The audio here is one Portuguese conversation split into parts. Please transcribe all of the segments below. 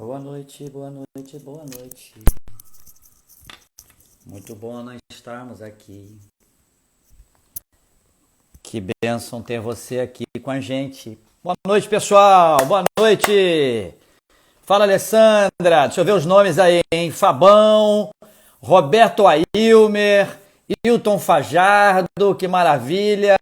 Boa noite, boa noite, boa noite. Muito bom nós estarmos aqui. Que bênção ter você aqui com a gente. Boa noite, pessoal. Boa noite. Fala, Alessandra. Deixa eu ver os nomes aí, hein? Fabão, Roberto Ailmer, Hilton Fajardo, que maravilha.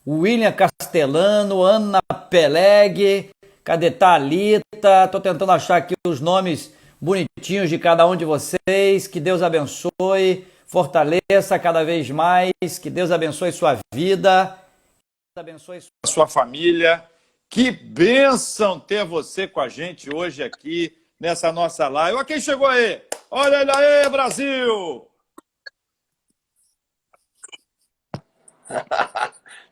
William Castellano, Ana Peleg. Cadê Thalita? Tô tentando achar aqui os nomes bonitinhos de cada um de vocês. Que Deus abençoe, fortaleça cada vez mais. Que Deus abençoe sua vida. Que Deus abençoe sua família. Que bênção ter você com a gente hoje aqui nessa nossa live. Olha quem chegou aí. Olha ele aí, Brasil.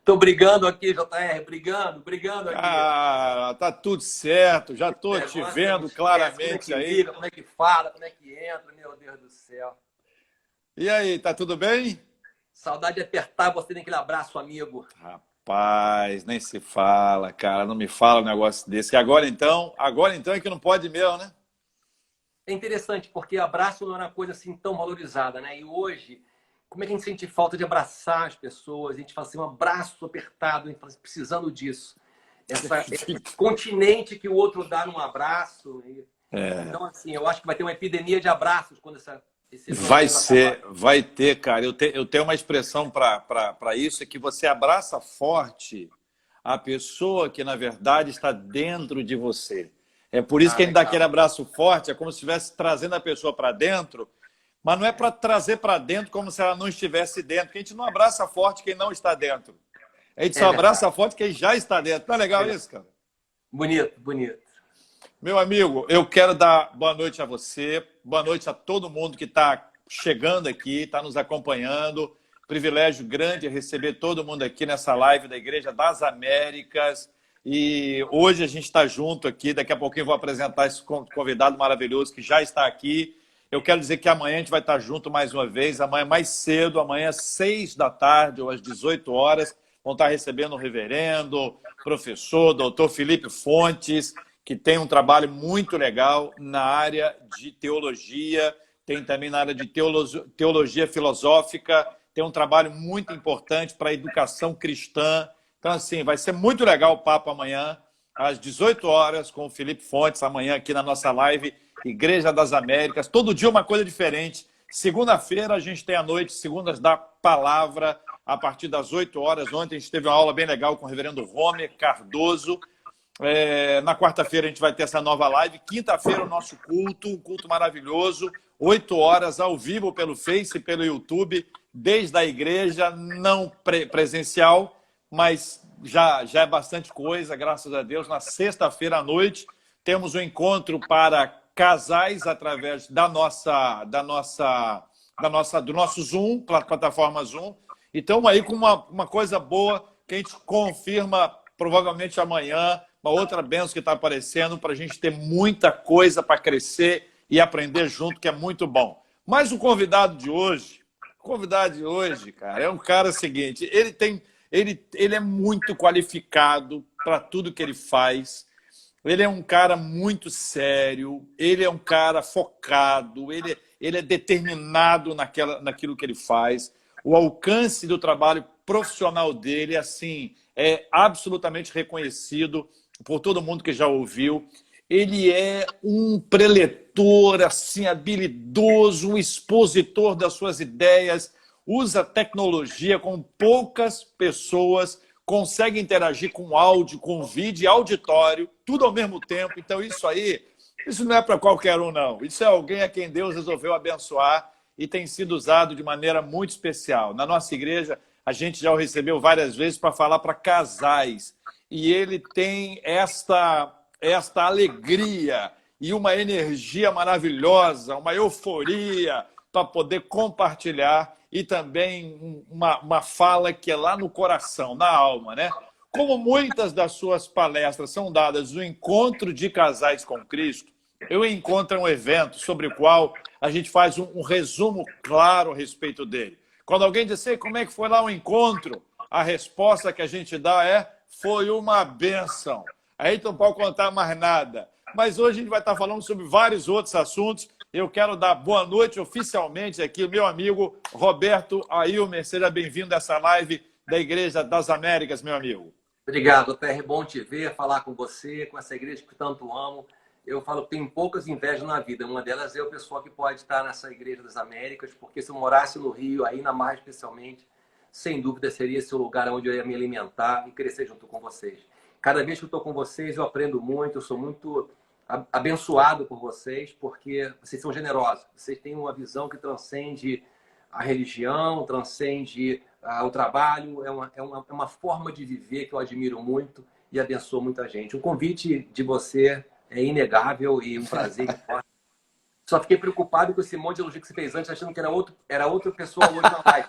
Tô brigando aqui, JR, brigando aqui. Ah, tá tudo certo, já tô te vendo claramente aí. Liga, como é que fala, como é que entra, meu Deus do céu. E aí, tá tudo bem? Saudade de apertar você naquele abraço, amigo. Rapaz, nem se fala, cara, não me fala um negócio desse. Que agora então é que não pode mesmo, né? É interessante, porque abraço não era uma coisa assim tão valorizada, né? E hoje, como é que a gente sente falta de abraçar as pessoas? A gente fala assim, um abraço apertado, a gente fala assim, precisando disso. Esse continente que o outro dá num abraço. Então, assim, eu acho que vai ter uma epidemia de abraços quando esse Vai ter, cara. Eu tenho uma expressão para isso, é que você abraça forte a pessoa que, na verdade, está dentro de você. É por isso que a gente dá aquele abraço forte, é como se estivesse trazendo a pessoa para dentro, mas não é para trazer para dentro como se ela não estivesse dentro, porque a gente não abraça forte quem não está dentro. A gente só abraça forte quem já está dentro. Não é legal isso, cara? Bonito, bonito. Meu amigo, eu quero dar boa noite a você, boa noite a todo mundo que está chegando aqui, está nos acompanhando. Privilégio grande receber todo mundo aqui nessa live da Igreja das Américas. E hoje a gente está junto aqui, daqui a pouquinho eu vou apresentar esse convidado maravilhoso que já está aqui. Eu quero dizer que amanhã a gente vai estar junto mais uma vez, amanhã mais cedo, amanhã às 6 da tarde ou às 18 horas, vão estar recebendo o reverendo, professor, doutor Felipe Fontes, que tem um trabalho muito legal na área de teologia, tem também na área de teologia filosófica, tem um trabalho muito importante para a educação cristã. Então, assim, vai ser muito legal o papo amanhã, às 18 horas, com o Felipe Fontes, amanhã aqui na nossa live Igreja das Américas. Todo dia uma coisa diferente. Segunda-feira a gente tem a noite, segundas da palavra, a partir das 8 horas. Ontem a gente teve uma aula bem legal com o reverendo Romer Cardoso. Na quarta-feira a gente vai ter essa nova live. Quinta-feira o nosso culto, um culto maravilhoso. 8 horas ao vivo pelo Face e pelo YouTube, desde a igreja, não presencial, mas já é bastante coisa, graças a Deus. Na sexta-feira à noite temos um encontro para casais através do nosso Zoom, plataforma Zoom. E estamos aí com uma coisa boa que a gente confirma provavelmente amanhã, uma outra bênção que está aparecendo para a gente ter muita coisa para crescer e aprender junto, que é muito bom. Mas o convidado de hoje, cara, é um cara seguinte, ele é muito qualificado para tudo que ele faz. Ele é um cara muito sério, ele é um cara focado, ele é determinado naquilo que ele faz. O alcance do trabalho profissional dele, assim, é absolutamente reconhecido por todo mundo que já ouviu. Ele é um preletor, assim, habilidoso, um expositor das suas ideias, usa tecnologia com poucas pessoas, consegue interagir com áudio, com vídeo e auditório, tudo ao mesmo tempo. Então, isso não é para qualquer um, não. Isso é alguém a quem Deus resolveu abençoar e tem sido usado de maneira muito especial. Na nossa igreja, a gente já o recebeu várias vezes para falar para casais. E ele tem esta alegria e uma energia maravilhosa, uma euforia para poder compartilhar e também uma fala que é lá no coração, na alma, né? Como muitas das suas palestras são dadas no encontro de casais com Cristo, eu encontro um evento sobre o qual a gente faz um resumo claro a respeito dele. Quando alguém diz assim, como é que foi lá o encontro? A resposta que a gente dá foi uma bênção. Aí tu não pode contar mais nada. mas hoje a gente vai estar falando sobre vários outros assuntos. Eu quero dar boa noite oficialmente aqui ao meu amigo Roberto Ailmer. Seja bem-vindo a essa live da Igreja das Américas, meu amigo. Obrigado, Terry. Bom te ver, falar com você, com essa igreja que tanto amo. Eu falo que tenho poucas invejas na vida. Uma delas é o pessoal que pode estar nessa Igreja das Américas, porque se eu morasse no Rio, ainda mais especialmente, sem dúvida seria esse o lugar onde eu ia me alimentar e crescer junto com vocês. Cada vez que eu estou com vocês, eu aprendo muito, eu sou muito abençoado por vocês, porque vocês são generosos. Vocês têm uma visão que transcende a religião, transcende o trabalho. É uma forma de viver que eu admiro muito e abençoa muita gente. O convite de você é inegável e um prazer. Só fiquei preocupado com esse monte de elogio que você fez antes, achando que era outra pessoa hoje na live.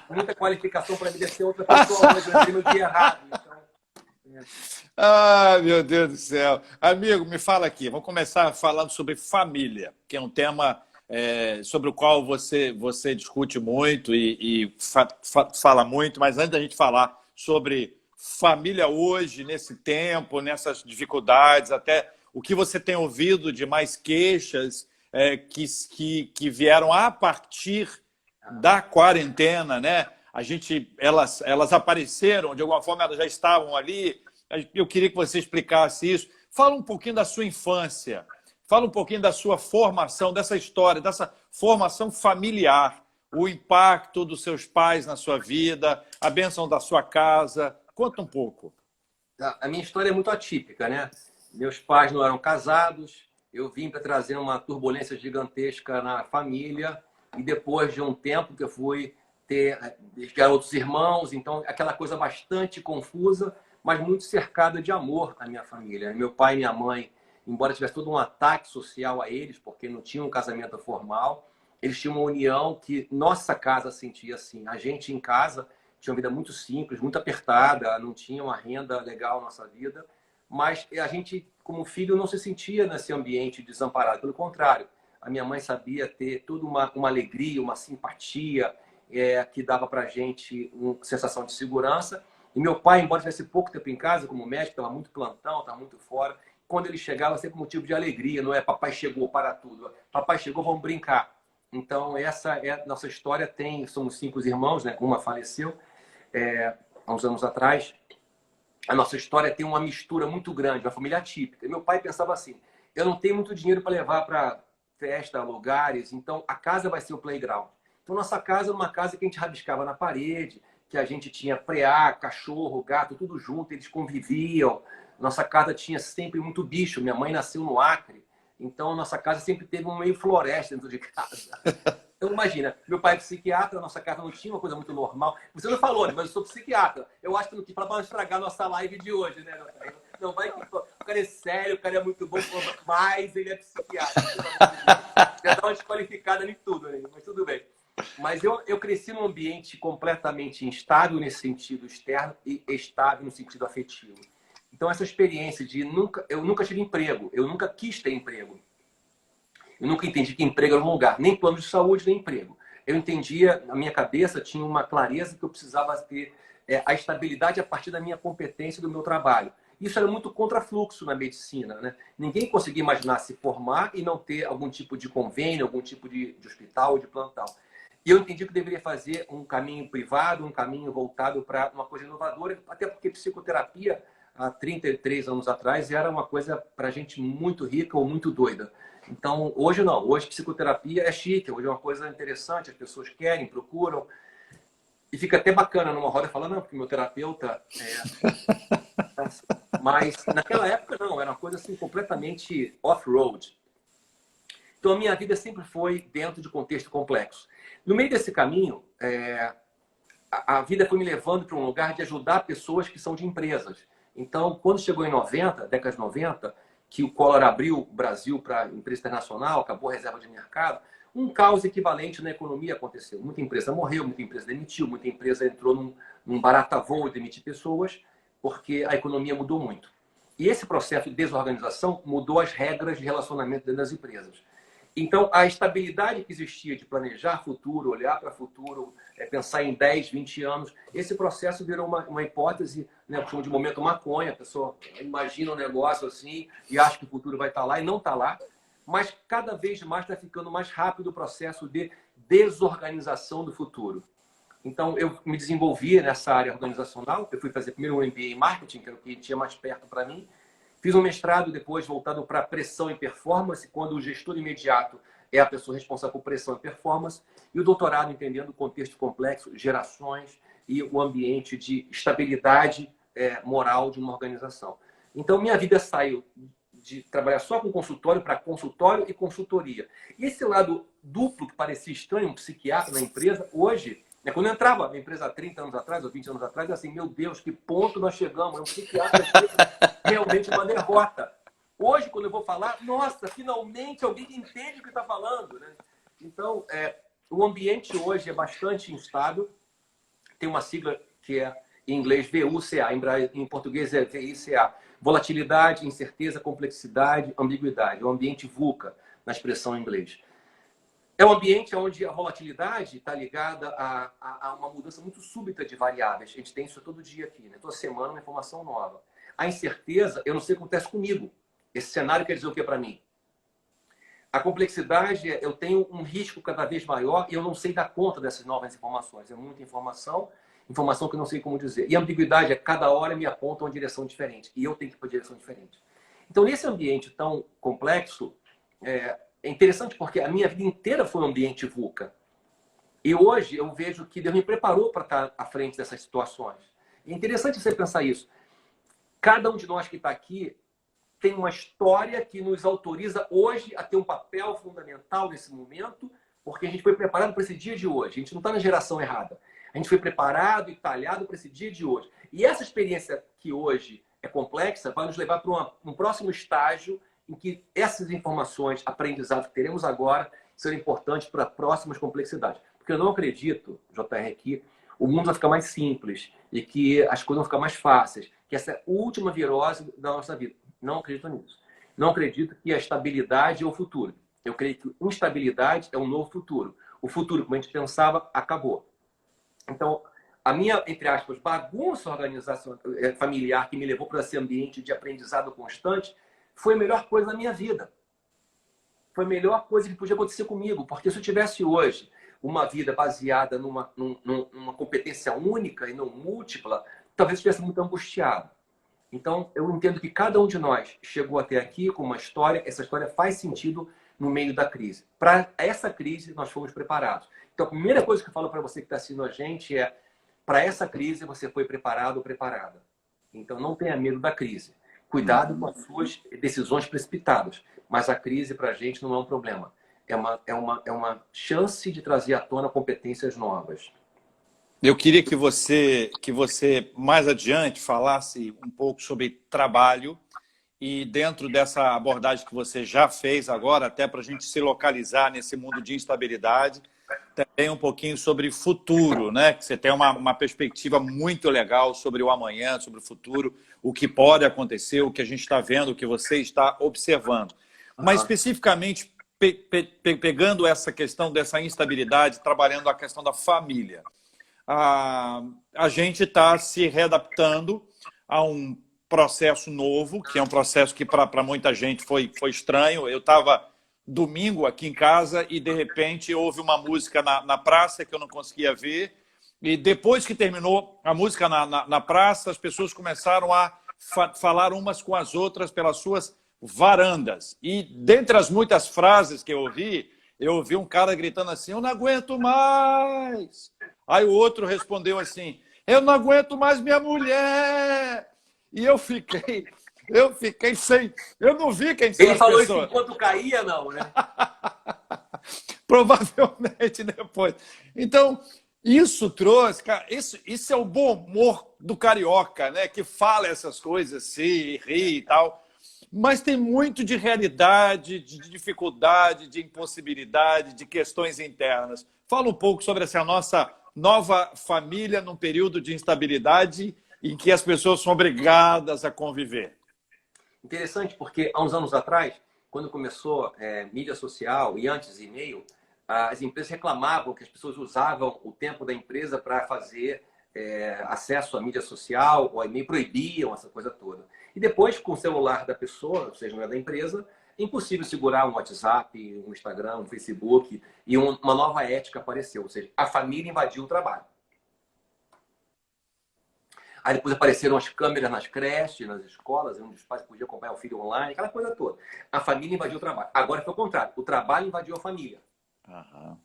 Muita qualificação para me ser outra pessoa hoje, eu entrei no dia errado. Então, Ah, meu Deus do céu. Amigo, me fala aqui. Vamos começar falando sobre família, que é um tema sobre o qual você discute muito e fala muito, mas antes da gente falar sobre família hoje, nesse tempo, nessas dificuldades, até o que você tem ouvido de mais queixas que vieram a partir da quarentena, né? Elas apareceram, de alguma forma elas já estavam ali. Eu queria que você explicasse isso. Fala um pouquinho da sua infância, fala um pouquinho da sua formação, dessa história, dessa formação familiar, o impacto dos seus pais na sua vida, a bênção da sua casa. Conta um pouco. a minha história é muito atípica, né? Meus pais não eram casados, eu vim para trazer uma turbulência gigantesca na família e depois de um tempo que eu fui ter outros irmãos, então aquela coisa bastante confusa, mas muito cercada de amor na minha família. Meu pai e minha mãe, embora tivesse todo um ataque social a eles, porque não tinham um casamento formal, eles tinham uma união que nossa casa sentia assim. A gente em casa tinha uma vida muito simples, muito apertada, não tinha uma renda legal na nossa vida, mas a gente, como filho, não se sentia nesse ambiente desamparado. Pelo contrário, a minha mãe sabia ter toda uma alegria, uma simpatia, que dava para a gente uma sensação de segurança. E meu pai, embora tivesse pouco tempo em casa, como médico, estava muito plantão, estava muito fora, quando ele chegava, sempre motivo de alegria, não é papai chegou, para tudo. Papai chegou, vamos brincar. Então, essa é a nossa história. Somos 5 irmãos, né? Uma faleceu há uns anos atrás. A nossa história tem uma mistura muito grande, uma família atípica. Meu pai pensava assim, eu não tenho muito dinheiro para levar para festa, lugares, então a casa vai ser o playground. Então, nossa casa era uma casa que a gente rabiscava na parede, que a gente tinha preá, cachorro, gato, tudo junto, eles conviviam. Nossa casa tinha sempre muito bicho. Minha mãe nasceu no Acre, então nossa casa sempre teve um meio floresta dentro de casa. Então, imagina, meu pai é psiquiatra, nossa casa não tinha uma coisa muito normal. Você não falou, né? Mas eu sou psiquiatra. Eu acho que não quis para estragar nossa live de hoje, né? Não vai que o cara é sério, o cara é muito bom, mas ele é psiquiatra. Já dá uma desqualificada em tudo, né? Mas tudo bem. Mas eu cresci num ambiente completamente instável nesse sentido externo e estável no sentido afetivo. Então, essa experiência eu nunca tive emprego, eu nunca quis ter emprego. Eu nunca entendi que emprego era um lugar, nem plano de saúde, nem emprego. Eu entendia, na minha cabeça, tinha uma clareza que eu precisava ter a estabilidade a partir da minha competência e do meu trabalho. Isso era muito contrafluxo na medicina, né? Ninguém conseguia imaginar se formar e não ter algum tipo de convênio, algum tipo de hospital ou de plantão. E eu entendi que deveria fazer um caminho privado, um caminho voltado para uma coisa inovadora, até porque psicoterapia, há 33 anos atrás, era uma coisa para gente muito rica ou muito doida. Então, hoje não. Hoje psicoterapia é chique, hoje é uma coisa interessante, as pessoas querem, procuram. E fica até bacana numa roda falar, não, porque meu terapeuta Mas naquela época não, era uma coisa assim completamente off-road. Então a minha vida sempre foi dentro de contexto complexo. No meio desse caminho, a vida foi me levando para um lugar de ajudar pessoas que são de empresas. Então, quando chegou em 90, década de 90, que o Collor abriu o Brasil para empresa internacional, acabou a reserva de mercado, um caos equivalente na economia aconteceu. Muita empresa morreu, muita empresa demitiu, muita empresa entrou num barata voo de demitir pessoas, porque a economia mudou muito. E esse processo de desorganização mudou as regras de relacionamento dentro das empresas. Então, a estabilidade que existia de planejar futuro, olhar para o futuro, pensar em 10, 20 anos, esse processo virou uma hipótese, né, eu chamo de momento maconha, a pessoa imagina um negócio assim e acha que o futuro vai estar lá e não está lá, mas cada vez mais está ficando mais rápido o processo de desorganização do futuro. Então, eu me desenvolvi nessa área organizacional, eu fui fazer primeiro um MBA em marketing, que era o que tinha mais perto para mim. Fiz um mestrado depois voltado para pressão e performance, quando o gestor imediato é a pessoa responsável por pressão e performance. E o doutorado entendendo o contexto complexo, gerações e o ambiente de estabilidade moral de uma organização. Então, minha vida saiu de trabalhar só com consultório para consultório e consultoria. E esse lado duplo que parecia estranho, um psiquiatra na empresa, hoje... Quando eu entrava na empresa há 30 anos atrás, ou 20 anos atrás, assim, meu Deus, que ponto nós chegamos. É um psiquiatra realmente uma derrota. Hoje, quando eu vou falar, nossa, finalmente alguém que entende o que está falando. Né? Então, o ambiente hoje é bastante instável. Tem uma sigla que é, em inglês, VUCA, em português é VICA. Volatilidade, incerteza, complexidade, ambiguidade. É o ambiente VUCA, na expressão em inglês. É um ambiente onde a volatilidade está ligada a uma mudança muito súbita de variáveis. A gente tem isso todo dia aqui, né? Toda semana uma informação nova. A incerteza, eu não sei o que acontece comigo. Esse cenário quer dizer o que para mim? A complexidade, eu tenho um risco cada vez maior e eu não sei dar conta dessas novas informações. É muita informação, informação que eu não sei como dizer. E a ambiguidade é cada hora me aponta uma direção diferente e eu tenho que ir para uma direção diferente. Então, nesse ambiente tão complexo, é interessante porque a minha vida inteira foi um ambiente VUCA. E hoje eu vejo que Deus me preparou para estar à frente dessas situações. É interessante você pensar isso. Cada um de nós que está aqui tem uma história que nos autoriza hoje a ter um papel fundamental nesse momento, porque a gente foi preparado para esse dia de hoje. A gente não está na geração errada. A gente foi preparado e talhado para esse dia de hoje. E essa experiência que hoje é complexa vai nos levar para um próximo estágio em que essas informações, aprendizados que teremos agora, serão importantes para próximas complexidades. Porque eu não acredito, JR, que o mundo vai ficar mais simples e que as coisas vão ficar mais fáceis, que essa é a última virose da nossa vida. Não acredito nisso. Não acredito que a estabilidade é o futuro. Eu creio que instabilidade é um novo futuro. O futuro, como a gente pensava, acabou. Então, a minha, entre aspas, bagunça organizacional, familiar que me levou para esse ambiente de aprendizado constante foi a melhor coisa da minha vida. Foi a melhor coisa que podia acontecer comigo. Porque se eu tivesse hoje uma vida baseada numa competência única e não múltipla, talvez eu estivesse muito angustiado. Então, eu entendo que cada um de nós chegou até aqui com uma história. Essa história faz sentido no meio da crise. Para essa crise, nós fomos preparados. Então, a primeira coisa que eu falo para você que está assistindo a gente é: para essa crise, você foi preparado ou preparada. Então, não tenha medo da crise. Cuidado com as suas decisões precipitadas. Mas a crise, para a gente, não é um problema. É uma chance de trazer à tona competências novas. Eu queria que você mais adiante falasse um pouco sobre trabalho e dentro dessa abordagem que você já fez agora, até para a gente se localizar nesse mundo de instabilidade, também um pouquinho sobre futuro, né? Que você tem uma perspectiva muito legal sobre o amanhã, sobre o futuro, o que pode acontecer, o que a gente está vendo, o que você está observando. Mas especificamente pegando essa questão dessa instabilidade, trabalhando a questão da família. A gente está se readaptando a um processo novo, que é um processo que para muita gente foi estranho. Eu estava domingo aqui em casa e, de repente, houve uma música na praça que eu não conseguia ver. E depois que terminou a música na praça, as pessoas começaram a falar umas com as outras pelas suas varandas. E, dentre as muitas frases que eu ouvi um cara gritando assim: eu não aguento mais. Aí o outro respondeu assim: eu não aguento mais minha mulher. E eu fiquei sem... Eu não vi quem são as pessoas. Ele falou isso enquanto caía, não, né? Provavelmente depois. Então, isso trouxe... Cara, isso é o bom humor do carioca, né? Que fala essas coisas assim, ri e tal. Mas tem muito de realidade, de dificuldade, de impossibilidade, de questões internas. Fala um pouco sobre essa nossa nova família num período de instabilidade em que as pessoas são obrigadas a conviver. Interessante, porque há uns anos atrás, quando começou mídia social e antes e-mail, as empresas reclamavam que as pessoas usavam o tempo da empresa para fazer acesso à mídia social ou e-mail, proibiam essa coisa toda. E depois, com o celular da pessoa, ou seja, não é da empresa, é impossível segurar um WhatsApp, um Instagram, um Facebook, e uma nova ética apareceu, ou seja, a família invadiu o trabalho. Aí depois apareceram as câmeras nas creches, nas escolas, onde os pais podiam acompanhar o filho online, aquela coisa toda. A família invadiu o trabalho. Agora foi o contrário, o trabalho invadiu a família. Uhum.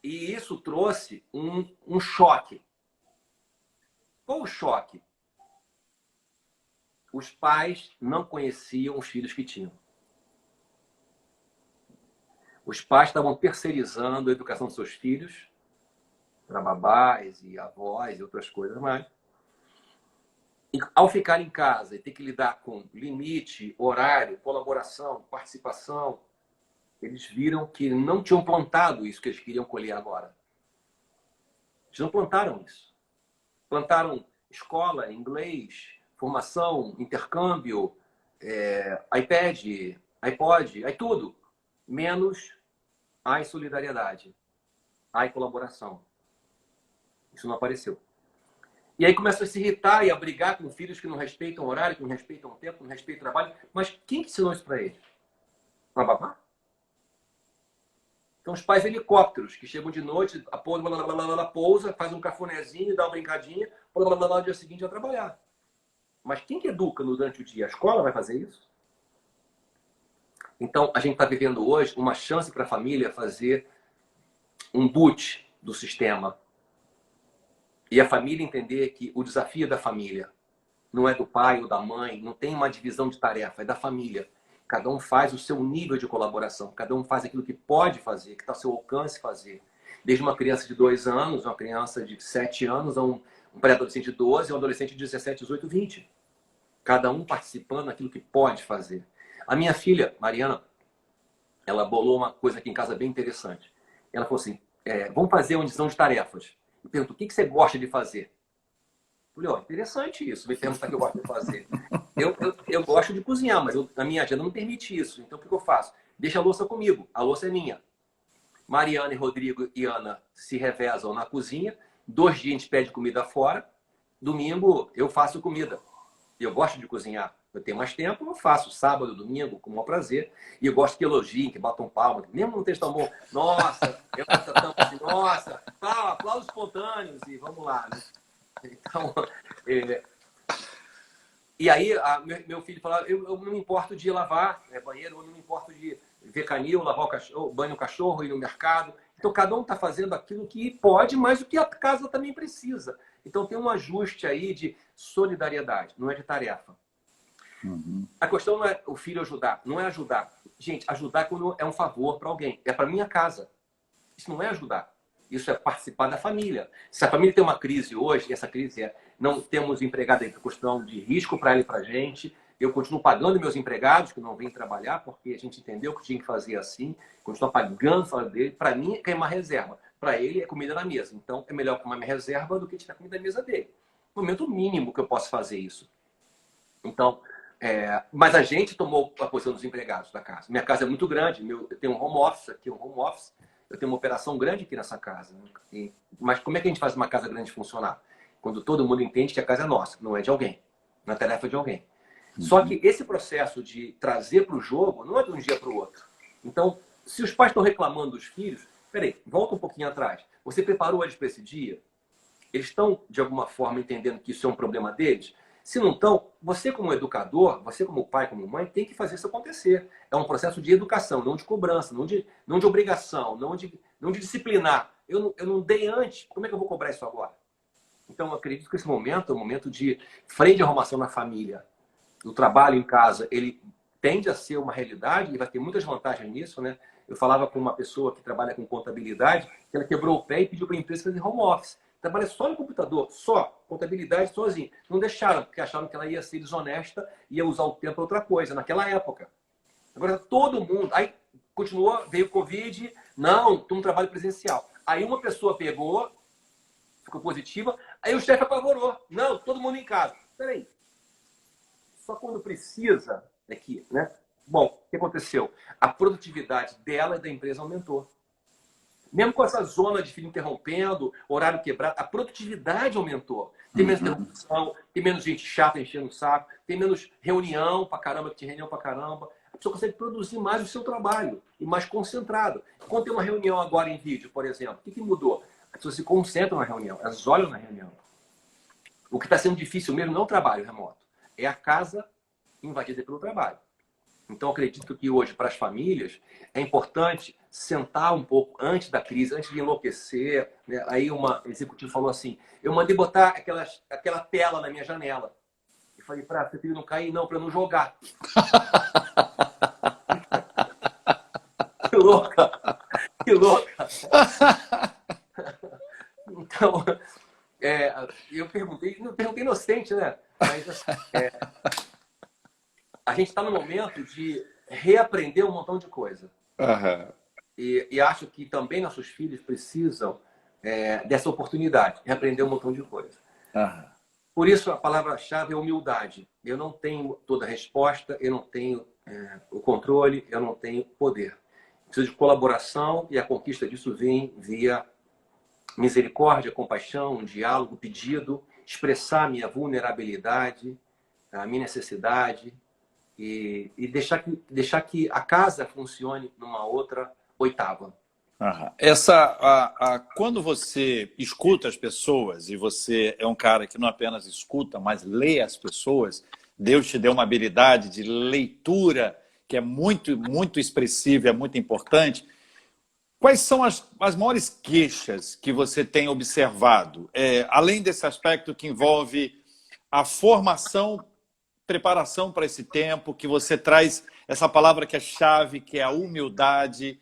E isso trouxe um choque. Qual o choque? Os pais não conheciam os filhos que tinham. Os pais estavam terceirizando a educação dos seus filhos para babás e avós e outras coisas mais. E, ao ficar em casa e ter que lidar com limite, horário, colaboração, participação, eles viram que não tinham plantado isso que eles queriam colher agora. Eles não plantaram isso. Plantaram escola, inglês, formação, intercâmbio, iPad, iPod, aí tudo. Menos a solidariedade, a colaboração. Isso não apareceu. E aí começa a se irritar e a brigar com filhos que não respeitam o horário, que não respeitam o tempo, que não respeitam o trabalho. Mas quem que ensinou isso para eles? Uma babá? Então, os pais helicópteros que chegam de noite, pousa, faz um cafunézinho, dá uma brincadinha, no dia seguinte vai trabalhar. Mas quem que educa durante o dia? A escola vai fazer isso? Então, a gente está vivendo hoje uma chance para a família fazer um boot do sistema. E a família entender que o desafio é da família. Não é do pai ou da mãe, não tem uma divisão de tarefa, é da família. Cada um faz o seu nível de colaboração, cada um faz aquilo que pode fazer, que está ao seu alcance fazer. Desde uma criança de 2 anos, uma criança de 7 anos, a um pré-adolescente de 12, a um adolescente de 17, 18, 20. Cada um participando daquilo que pode fazer. A minha filha, Mariana, ela bolou uma coisa aqui em casa bem interessante. Ela falou assim, vamos fazer uma divisão de tarefas. Eu pergunto, o que você gosta de fazer? Eu falei, interessante isso, me perguntar o que eu gosto de fazer. Eu gosto de cozinhar, mas a minha agenda não permite isso. Então, o que eu faço? Deixa a louça comigo. A louça é minha. Mariana, Rodrigo e Ana se revezam na cozinha. 2 dias a gente pede comida fora. Domingo, eu faço comida. Eu gosto de cozinhar. Eu tenho mais tempo, eu faço sábado, domingo, com o maior prazer. E eu gosto que elogiem, que batam palma. Mesmo no texto tão bom, nossa, eu tão assim, nossa, aplausos espontâneos e vamos lá, né? Então, e aí meu filho falava, eu não me importo de lavar banheiro, eu não me importo de ver canil, lavar o cachorro, banho o cachorro, ir no mercado. Então, cada um está fazendo aquilo que pode, mas o que a casa também precisa. Então, tem um ajuste aí de solidariedade, não é de tarefa. Uhum. A questão não é o filho ajudar, não é ajudar. Gente, ajudar quando é um favor para alguém. É para minha casa. Isso não é ajudar. Isso é participar da família. Se a família tem uma crise hoje, e essa crise é não temos empregado em questão de risco para ele e para a gente, eu continuo pagando meus empregados que não vêm trabalhar, porque a gente entendeu que tinha que fazer assim, continuo pagando o salário dele. Para mim, é uma reserva. Para ele, é comida na mesa. Então, é melhor comer minha reserva do que tirar comida na mesa dele. No momento mínimo que eu posso fazer isso. Então, mas a gente tomou a posição dos empregados da casa. Minha casa é muito grande, eu tenho um home office aqui, eu tenho uma operação grande aqui nessa casa. Né? Mas como é que a gente faz uma casa grande funcionar? Quando todo mundo entende que a casa é nossa, não é de alguém, não é tarefa de alguém. Uhum. Só que esse processo de trazer para o jogo não é de um dia para o outro. Então, se os pais estão reclamando dos filhos, peraí, volta um pouquinho atrás. Você preparou eles para esse dia? Eles estão, de alguma forma, entendendo que isso é um problema deles? Se não estão, você como educador, você como pai, como mãe, tem que fazer isso acontecer. É um processo de educação, não de cobrança, não de obrigação, não de disciplinar. Eu não dei antes, como é que eu vou cobrar isso agora? Então, eu acredito que esse momento é um momento de freio de arrumação na família. O trabalho em casa, ele tende a ser uma realidade e vai ter muitas vantagens nisso, né? Eu falava com uma pessoa que trabalha com contabilidade, que ela quebrou o pé e pediu para a empresa fazer home office. Trabalha só no computador, só, contabilidade sozinho. Não deixaram, porque acharam que ela ia ser desonesta e ia usar o tempo para outra coisa, naquela época. Agora, todo mundo... Aí, continuou, veio o Covid, não trabalho presencial. Aí uma pessoa pegou, ficou positiva, aí o chefe apavorou. Não, todo mundo em casa. Peraí. Só quando precisa, aqui, né? Bom, o que aconteceu? A produtividade dela e da empresa aumentou. Mesmo com essa zona de filho interrompendo, horário quebrado, a produtividade aumentou. Tem menos Uhum. interrupção, tem menos gente chata enchendo o saco, tem menos reunião pra caramba, que tem reunião pra caramba. A pessoa consegue produzir mais o seu trabalho e mais concentrado. Quando tem uma reunião agora em vídeo, por exemplo, o que mudou? As pessoas se concentram na reunião, elas olham na reunião. O que está sendo difícil mesmo não é o trabalho remoto, é a casa invadida pelo trabalho. Então, acredito que hoje, para as famílias, é importante sentar um pouco antes da crise, antes de enlouquecer. Né? Aí, uma executiva falou assim: eu mandei botar aquela tela na minha janela. Eu falei: para seu filho não cair, não, para não jogar. Que louca! Que louca! Então, eu perguntei inocente, né? Mas assim, a gente está no momento de reaprender um montão de coisa. Aham. E acho que também nossos filhos precisam dessa oportunidade, de aprender um montão de coisa. Aham. Por isso, a palavra-chave é humildade. Eu não tenho toda a resposta, eu não tenho o controle, eu não tenho poder. Preciso de colaboração e a conquista disso vem via misericórdia, compaixão, um diálogo, pedido, expressar minha vulnerabilidade, a minha necessidade e deixar que a casa funcione numa outra oitava. Aham. Quando você escuta as pessoas e você é um cara que não apenas escuta, mas lê as pessoas, Deus te deu uma habilidade de leitura que é muito, muito expressiva, é muito importante. Quais são as maiores queixas que você tem observado? Além desse aspecto que envolve a formação, preparação para esse tempo, que você traz essa palavra que é chave, que é a humildade.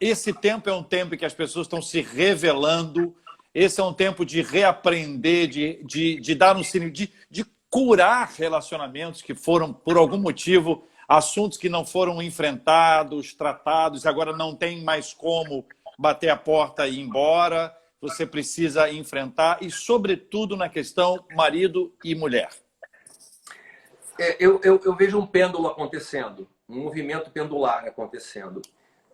Esse tempo é um tempo em que as pessoas estão se revelando, esse é um tempo de reaprender, de dar um sino, de curar relacionamentos que foram, por algum motivo, assuntos que não foram enfrentados, tratados, agora não tem mais como bater a porta e ir embora, você precisa enfrentar, e sobretudo na questão marido e mulher. Eu vejo um pêndulo acontecendo, um movimento pendular acontecendo.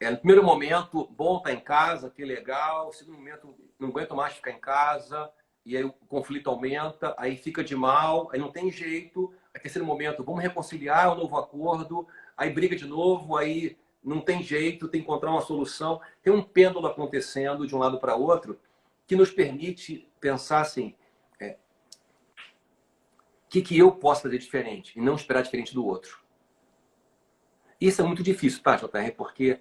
No primeiro momento, bom estar em casa, que legal. No segundo momento, não aguento mais ficar em casa. E aí o conflito aumenta, aí fica de mal, aí não tem jeito. Aí terceiro momento, vamos reconciliar um novo acordo. Aí briga de novo, aí não tem jeito, tem que encontrar uma solução. Tem um pêndulo acontecendo de um lado para outro que nos permite pensar assim, que eu posso fazer diferente e não esperar diferente do outro. Isso é muito difícil, tá, JR? Porque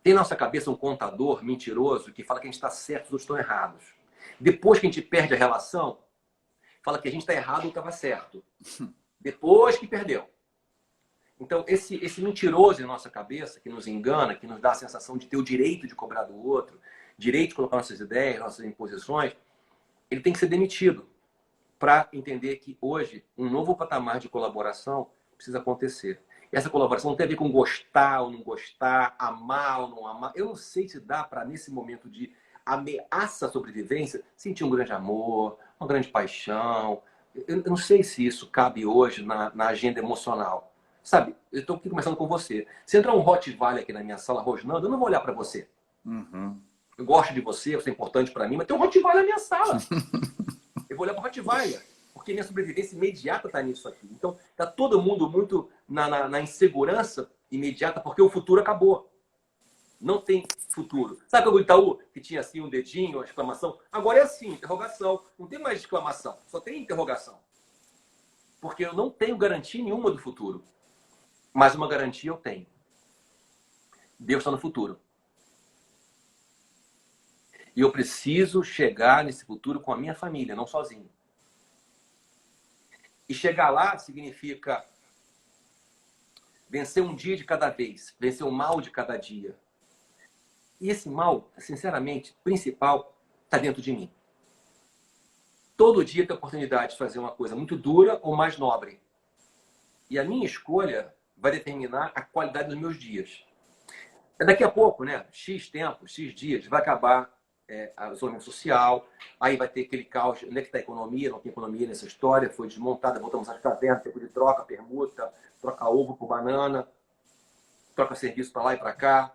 tem na nossa cabeça um contador mentiroso que fala que a gente está certo e os outros estão errados. Depois que a gente perde a relação, fala que a gente está errado ou estava certo. Depois que perdeu. Então, esse mentiroso em nossa cabeça, que nos engana, que nos dá a sensação de ter o direito de cobrar do outro, direito de colocar nossas ideias, nossas imposições, ele tem que ser demitido para entender que hoje um novo patamar de colaboração precisa acontecer. E essa colaboração não tem a ver com gostar ou não gostar, amar ou não amar. Eu não sei se dá para, nesse momento de ameaça à sobrevivência, sentir um grande amor, uma grande paixão. Eu não sei se isso cabe hoje na agenda emocional. Sabe, eu estou aqui começando com você. Se entrar um Rottweiler aqui na minha sala rosnando, eu não vou olhar para você. Uhum. Eu gosto de você, você é importante para mim, mas tem um Rottweiler na minha sala. Eu vou olhar para o Rottweiler, porque minha sobrevivência imediata está nisso aqui. Então, está todo mundo muito na insegurança imediata, porque o futuro acabou. Não tem futuro. Sabe o Itaú, que tinha assim um dedinho, uma exclamação? Agora é assim, interrogação. Não tem mais exclamação, só tem interrogação. Porque eu não tenho garantia nenhuma do futuro. Mas uma garantia eu tenho. Deus está no futuro. E eu preciso chegar nesse futuro com a minha família, não sozinho. E chegar lá significa vencer um dia de cada vez, vencer o mal de cada dia. E esse mal, sinceramente, principal, está dentro de mim. Todo dia tem a oportunidade de fazer uma coisa muito dura ou mais nobre. E a minha escolha vai determinar a qualidade dos meus dias. Daqui a pouco, né? X tempo, X dias, vai acabar isolamento social, aí vai ter aquele caos, onde é que está a economia? Não tem economia nessa história, foi desmontada, voltamos às cavernas, tempo de troca, permuta, troca ovo por banana, troca serviço para lá e para cá.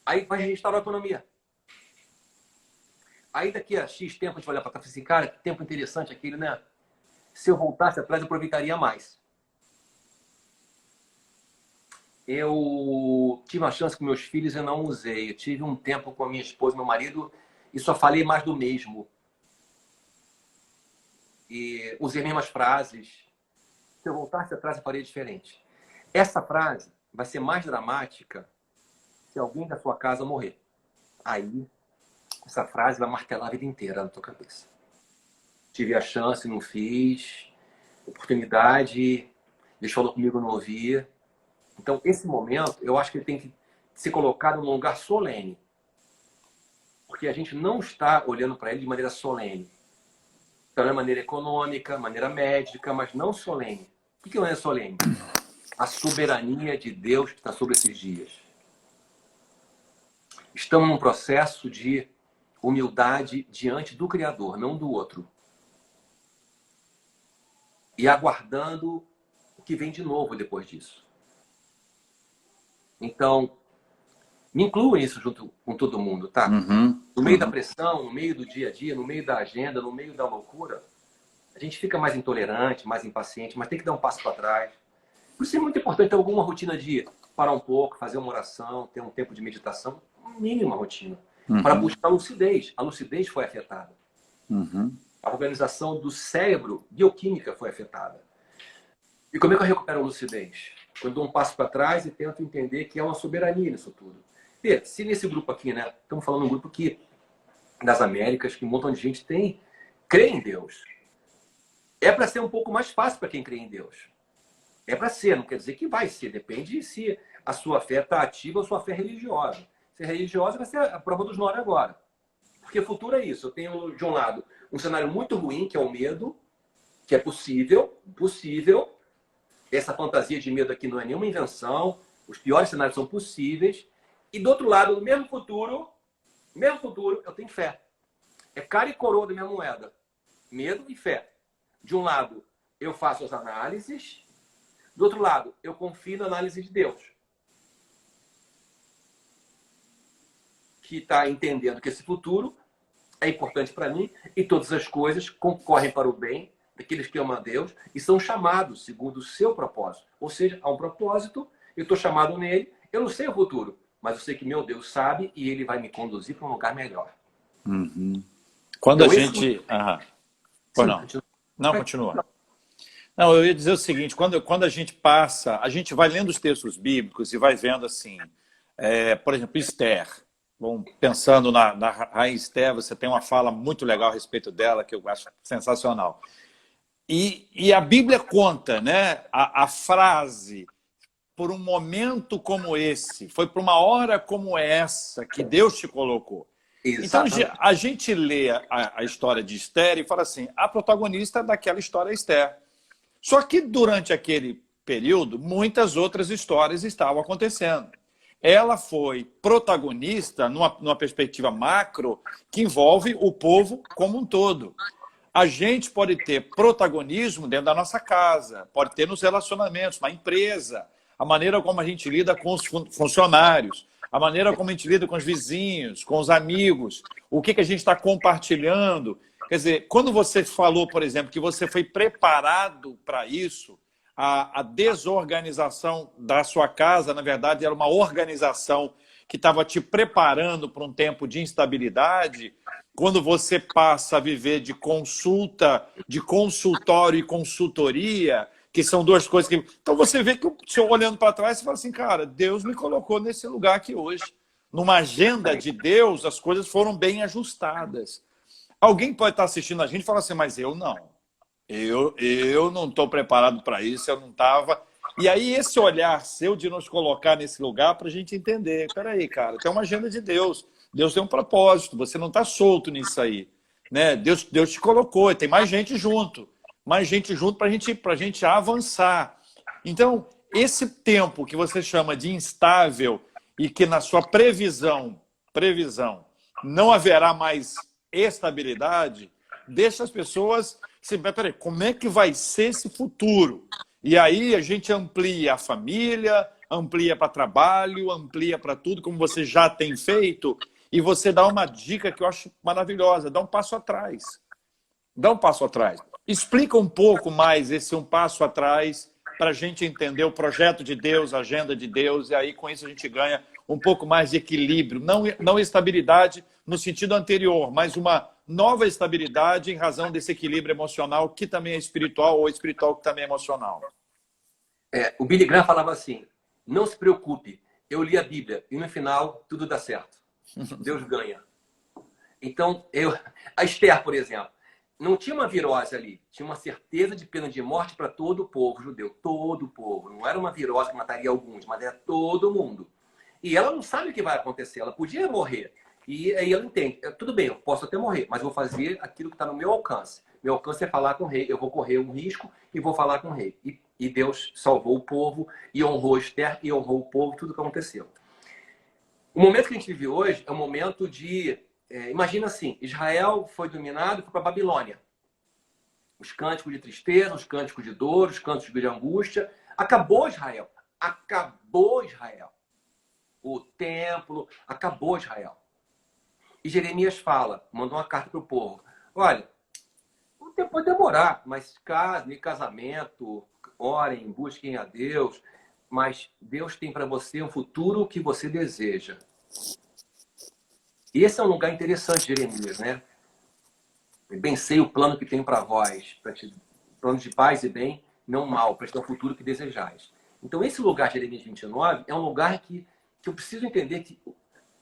Aí vai restaurar a economia. Aí daqui a X tempo a gente vai olhar para trás e assim, cara, que tempo interessante aquele, né? Se eu voltasse atrás, eu aproveitaria mais. Eu tive uma chance com meus filhos e eu não usei. Eu tive um tempo com a minha esposa e meu marido e só falei mais do mesmo. E usei as mesmas frases. Se eu voltasse atrás, eu faria diferente. Essa frase vai ser mais dramática se alguém da sua casa morrer. Aí, essa frase vai martelar a vida inteira na tua cabeça. Tive a chance, não fiz. Oportunidade, Deus falou comigo, não ouvi. Então, esse momento, eu acho que ele tem que ser colocado num lugar solene. Porque a gente não está olhando para ele de maneira solene. Então, de maneira econômica, maneira médica, mas não solene. O que não é solene? A soberania de Deus que está sobre esses dias. Estamos num processo de humildade diante do Criador, não do outro. E aguardando o que vem de novo depois disso. Então, me inclua nisso junto com todo mundo, tá? No meio da pressão, no meio do dia a dia, no meio da agenda, no meio da loucura, a gente fica mais intolerante, mais impaciente, mas tem que dar um passo para trás. Por isso é muito importante ter alguma rotina de parar um pouco, fazer uma oração, ter um tempo de meditação, uma mínima rotina, para buscar lucidez. A lucidez foi afetada. A organização do cérebro bioquímica foi afetada. E como é que eu recupero a lucidez? Eu dou um passo para trás e tento entender que há uma soberania nisso tudo. E se nesse grupo aqui, né? Estamos falando de um grupo que, das Américas, que um montão de gente crê em Deus. É para ser um pouco mais fácil para quem crê em Deus. É para ser, não quer dizer que vai ser. Depende se a sua fé está ativa ou a sua fé é religiosa. Se é religiosa, vai ser a prova dos 9 agora. Porque o futuro é isso. Eu tenho, de um lado, um cenário muito ruim, que é o medo, que é possível. Essa fantasia de medo aqui não é nenhuma invenção. Os piores cenários são possíveis. E do outro lado, no mesmo futuro, eu tenho fé. É cara e coroa da minha moeda. Medo e fé. De um lado, eu faço as análises. Do outro lado, eu confio na análise de Deus. Que está entendendo que esse futuro é importante para mim e todas as coisas concorrem para o bem daqueles que amam a Deus e são chamados segundo o seu propósito. Ou seja, há um propósito, eu estou chamado nele, eu não sei o futuro, mas eu sei que meu Deus sabe e ele vai me conduzir para um lugar melhor. Quando então, a gente... Sim, não. Continua. Não, continua. Não, eu ia dizer o seguinte, quando a gente passa, a gente vai lendo os textos bíblicos e vai vendo assim, por exemplo, Esther. Bom, pensando na Rainha Esther, você tem uma fala muito legal a respeito dela, que eu acho sensacional. E a Bíblia conta, né, a frase, por um momento como esse, foi por uma hora como essa que Deus te colocou. Exatamente. Então, a gente lê a história de Esther e fala assim, a protagonista daquela história é Esther. Só que durante aquele período, muitas outras histórias estavam acontecendo. Ela foi protagonista numa perspectiva macro que envolve o povo como um todo. A gente pode ter protagonismo dentro da nossa casa, pode ter nos relacionamentos, na empresa, a maneira como a gente lida com os funcionários, a maneira como a gente lida com os vizinhos, com os amigos, o que a gente está compartilhando. Quer dizer, quando você falou, por exemplo, que você foi preparado para isso, a desorganização da sua casa, na verdade, era uma organização que estava te preparando para um tempo de instabilidade. Quando você passa a viver de consulta, de consultório e consultoria, que são duas coisas que... Então você vê que, se eu olhando para trás, você fala assim, cara, Deus me colocou nesse lugar aqui hoje. Numa agenda de Deus, as coisas foram bem ajustadas. Alguém pode estar assistindo a gente e falar assim, mas eu não. Eu não estou preparado para isso, eu não estava. E aí esse olhar seu de nos colocar nesse lugar para a gente entender. Peraí, cara, tem uma agenda de Deus. Deus tem um propósito, você não está solto nisso aí. Né? Deus te colocou, e tem mais gente junto. Mais gente junto para a gente avançar. Então, esse tempo que você chama de instável e que na sua previsão, não haverá mais estabilidade, deixa as pessoas assim, peraí, como é que vai ser esse futuro? E aí a gente amplia a família, amplia para trabalho, amplia para tudo, como você já tem feito, e você dá uma dica que eu acho maravilhosa, dá um passo atrás. Dá um passo atrás. Explica um pouco mais esse um passo atrás para a gente entender o projeto de Deus, a agenda de Deus, e aí com isso a gente ganha um pouco mais de equilíbrio. Não estabilidade no sentido anterior, mas uma nova estabilidade em razão desse equilíbrio emocional que também é espiritual ou espiritual que também é emocional. O Billy Graham falava assim, não se preocupe, eu li a Bíblia e no final tudo dá certo. Deus ganha. Então, a Esther, por exemplo, não tinha uma virose ali, tinha uma certeza de pena de morte para todo o povo judeu, todo o povo. Não era uma virose que mataria alguns, mas era todo mundo. E ela não sabe o que vai acontecer, ela podia morrer. E aí ela entende, tudo bem, eu posso até morrer, mas vou fazer aquilo que está no meu alcance. Meu alcance é falar com o rei, eu vou correr um risco e vou falar com o rei. E Deus salvou o povo, e honrou Esther, e honrou o povo, tudo que aconteceu. O momento que a gente vive hoje é um momento de... imagina assim, Israel foi dominado e foi para a Babilônia. Os cânticos de tristeza, os cânticos de dor, os cânticos de angústia. Acabou Israel. Acabou Israel. O templo, acabou Israel. E Jeremias fala, mandou uma carta para o povo. Olha, o tempo pode demorar, mas casamento, orem, busquem a Deus, mas Deus tem para você um futuro que você deseja. E esse é um lugar interessante, Jeremias, né? Bem sei o plano que tenho para vós, plano de paz e bem, não mal, para te dar o futuro que desejais. Então, esse lugar, Jeremias 29, é um lugar que eu preciso entender que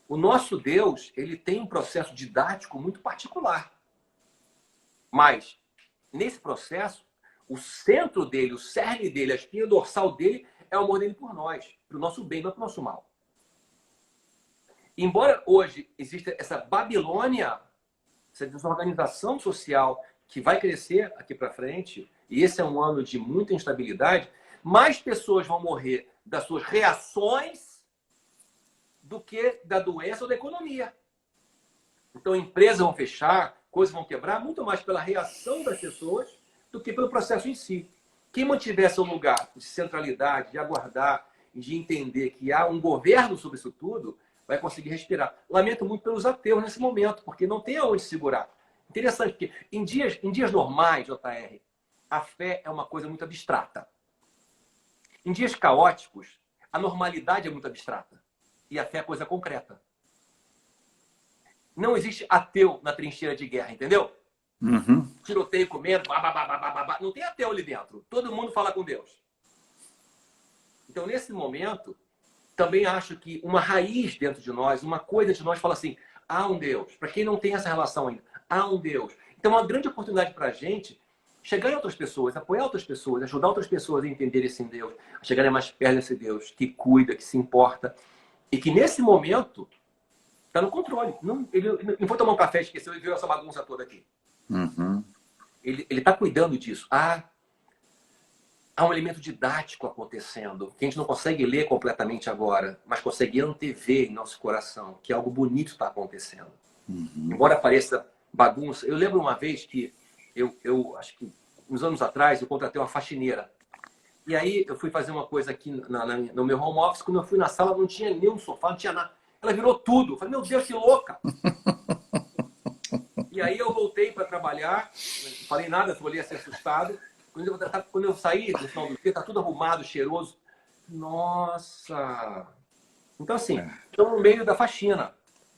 o nosso Deus, ele tem um processo didático muito particular. Mas, nesse processo, o centro dele, o cerne dele, a espinha dorsal dele, é o amor dele por nós, para o nosso bem, não para o nosso mal. Embora hoje exista essa Babilônia, essa desorganização social que vai crescer aqui para frente, e esse é um ano de muita instabilidade, mais pessoas vão morrer das suas reações do que da doença ou da economia. Então, empresas vão fechar, coisas vão quebrar, muito mais pela reação das pessoas do que pelo processo em si. Quem mantiver seu lugar de centralidade, de aguardar e de entender que há um governo sobre isso tudo, vai conseguir respirar. Lamento muito pelos ateus nesse momento, porque não tem aonde segurar. Interessante, porque em dias normais, JR, a fé é uma coisa muito abstrata. Em dias caóticos, a normalidade é muito abstrata. E a fé é coisa concreta. Não existe ateu na trincheira de guerra, entendeu? Uhum. Tiroteio comendo, não tem ateu ali dentro. Todo mundo fala com Deus. Então, nesse momento, também acho que uma raiz dentro de nós, uma coisa de nós fala assim, há um Deus. Para quem não tem essa relação ainda, há um Deus. Então, é uma grande oportunidade para a gente chegar em outras pessoas, apoiar outras pessoas, ajudar outras pessoas a entenderem esse Deus, a chegarem mais perto desse Deus, que cuida, que se importa. E que, nesse momento, está no controle. Ele não foi tomar um café, esqueceu e viu essa bagunça toda aqui. Uhum. Ele está cuidando disso. Há um elemento didático acontecendo, que a gente não consegue ler completamente agora, mas consegue antever em nosso coração, que algo bonito está acontecendo. Uhum. Embora pareça bagunça. Eu lembro uma vez que eu acho que uns anos atrás, eu contratei uma faxineira. E aí eu fui fazer uma coisa aqui no meu home office, quando eu fui na sala não tinha nenhum sofá, não tinha nada. Ela virou tudo. Eu falei, meu Deus, que louca! E aí eu voltei para trabalhar, não falei nada, eu olhei assim assustado. Quando eu saí no final do dia, tá tudo arrumado, cheiroso. Nossa! Então, assim, estamos no meio da faxina.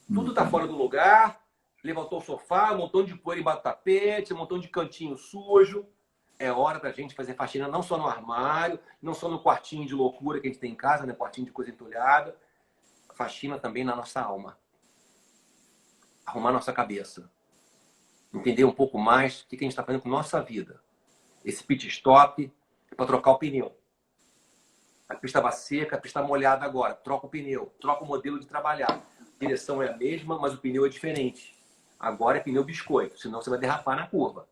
Tudo tá fora do lugar. Levantou o sofá, um montão de poeira embaixo do tapete, um montão de cantinho sujo. É hora da gente fazer faxina não só no armário, não só no quartinho de loucura que a gente tem em casa, né? Quartinho de coisa entulhada. Faxina também na nossa alma. Arrumar nossa cabeça. Entender um pouco mais o que a gente está fazendo com nossa vida. Esse pit stop é para trocar o pneu. A pista estava seca, a pista está molhada agora. Troca o pneu, troca o modelo de trabalhar. A direção é a mesma, mas o pneu é diferente. Agora é pneu biscoito, senão você vai derrapar na curva.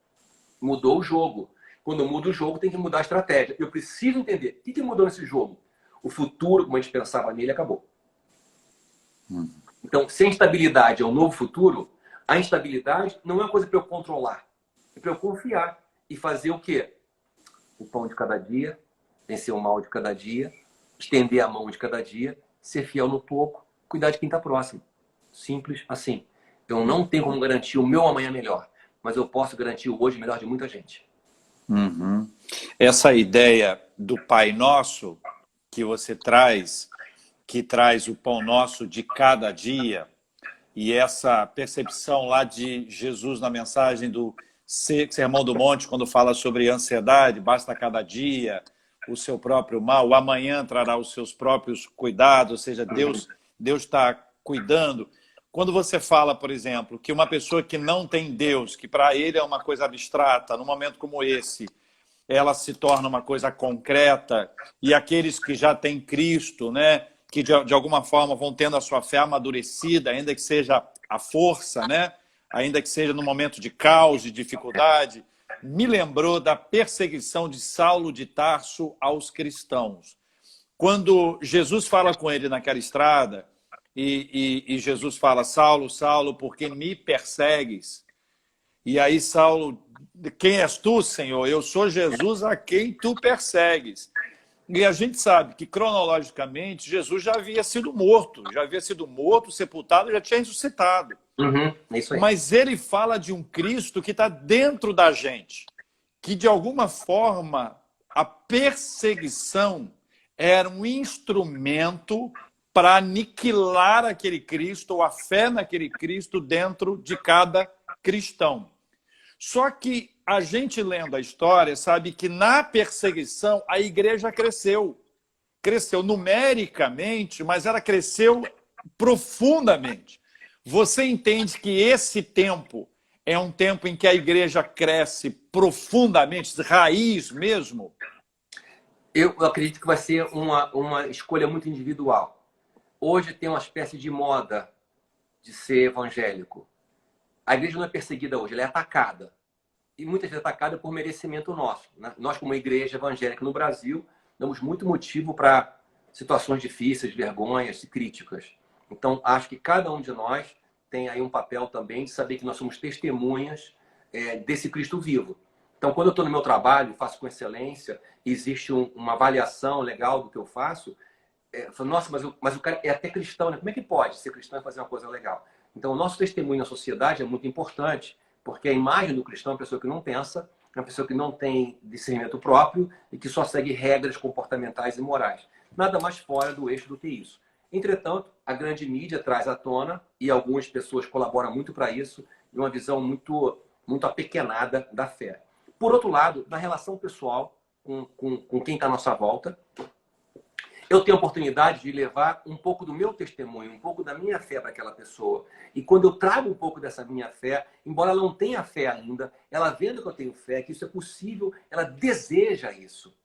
Mudou o jogo. Quando muda o jogo, tem que mudar a estratégia. Eu preciso entender o que mudou nesse jogo. O futuro, como a gente pensava nele, acabou. Então, se a instabilidade é o novo futuro, a instabilidade não é uma coisa para eu controlar. É para eu confiar e fazer o quê? O pão de cada dia, vencer o mal de cada dia, estender a mão de cada dia, ser fiel no pouco, cuidar de quem está próximo. Simples assim. Eu não tenho como garantir o meu amanhã melhor, mas eu posso garantir o hoje melhor de muita gente. Uhum. Essa ideia do Pai Nosso que você traz, que traz o pão nosso de cada dia, e essa percepção lá de Jesus na mensagem do Sermão do Monte, quando fala sobre ansiedade, basta cada dia o seu próprio mal, o amanhã trará os seus próprios cuidados, ou seja, Deus está cuidando. Quando você fala, por exemplo, que uma pessoa que não tem Deus, que para ele é uma coisa abstrata, num momento como esse, ela se torna uma coisa concreta, e aqueles que já têm Cristo, né, que de alguma forma vão tendo a sua fé amadurecida, ainda que seja a força, né, ainda que seja no momento de caos, de dificuldade, me lembrou da perseguição de Saulo de Tarso aos cristãos. Quando Jesus fala com ele naquela estrada, e Jesus fala, Saulo, Saulo, por que me persegues? E aí Saulo, quem és tu, Senhor? Eu sou Jesus a quem tu persegues. E a gente sabe que, cronologicamente, Jesus já havia sido morto, sepultado, já tinha ressuscitado. É isso aí. Mas ele fala de um Cristo que está dentro da gente, que, de alguma forma, a perseguição era um instrumento para aniquilar aquele Cristo, ou a fé naquele Cristo dentro de cada cristão. Só que a gente lendo a história sabe que na perseguição a igreja cresceu. Cresceu numericamente, mas ela cresceu profundamente. Você entende que esse tempo é um tempo em que a igreja cresce profundamente, raiz mesmo? Eu acredito que vai ser uma escolha muito individual. Hoje tem uma espécie de moda de ser evangélico. A igreja não é perseguida hoje, ela é atacada. E muitas vezes atacada por merecimento nosso. Né? Nós, como igreja evangélica no Brasil, damos muito motivo para situações difíceis, vergonhas e críticas. Então, acho que cada um de nós tem aí um papel também de saber que nós somos testemunhas desse Cristo vivo. Então, quando eu estou no meu trabalho, faço com excelência, existe uma avaliação legal do que eu faço, eu falo, nossa, mas o cara é até cristão, né? Como é que pode ser cristão e fazer uma coisa legal? Então, o nosso testemunho na sociedade é muito importante, porque a imagem do cristão é uma pessoa que não pensa, é uma pessoa que não tem discernimento próprio e que só segue regras comportamentais e morais. Nada mais fora do eixo do que isso. Entretanto, a grande mídia traz à tona, e algumas pessoas colaboram muito para isso, de uma visão muito, muito apequenada da fé. Por outro lado, na relação pessoal com quem está à nossa volta, eu tenho a oportunidade de levar um pouco do meu testemunho, um pouco da minha fé para aquela pessoa. E quando eu trago um pouco dessa minha fé, embora ela não tenha fé ainda, ela vendo que eu tenho fé, que isso é possível, ela deseja isso.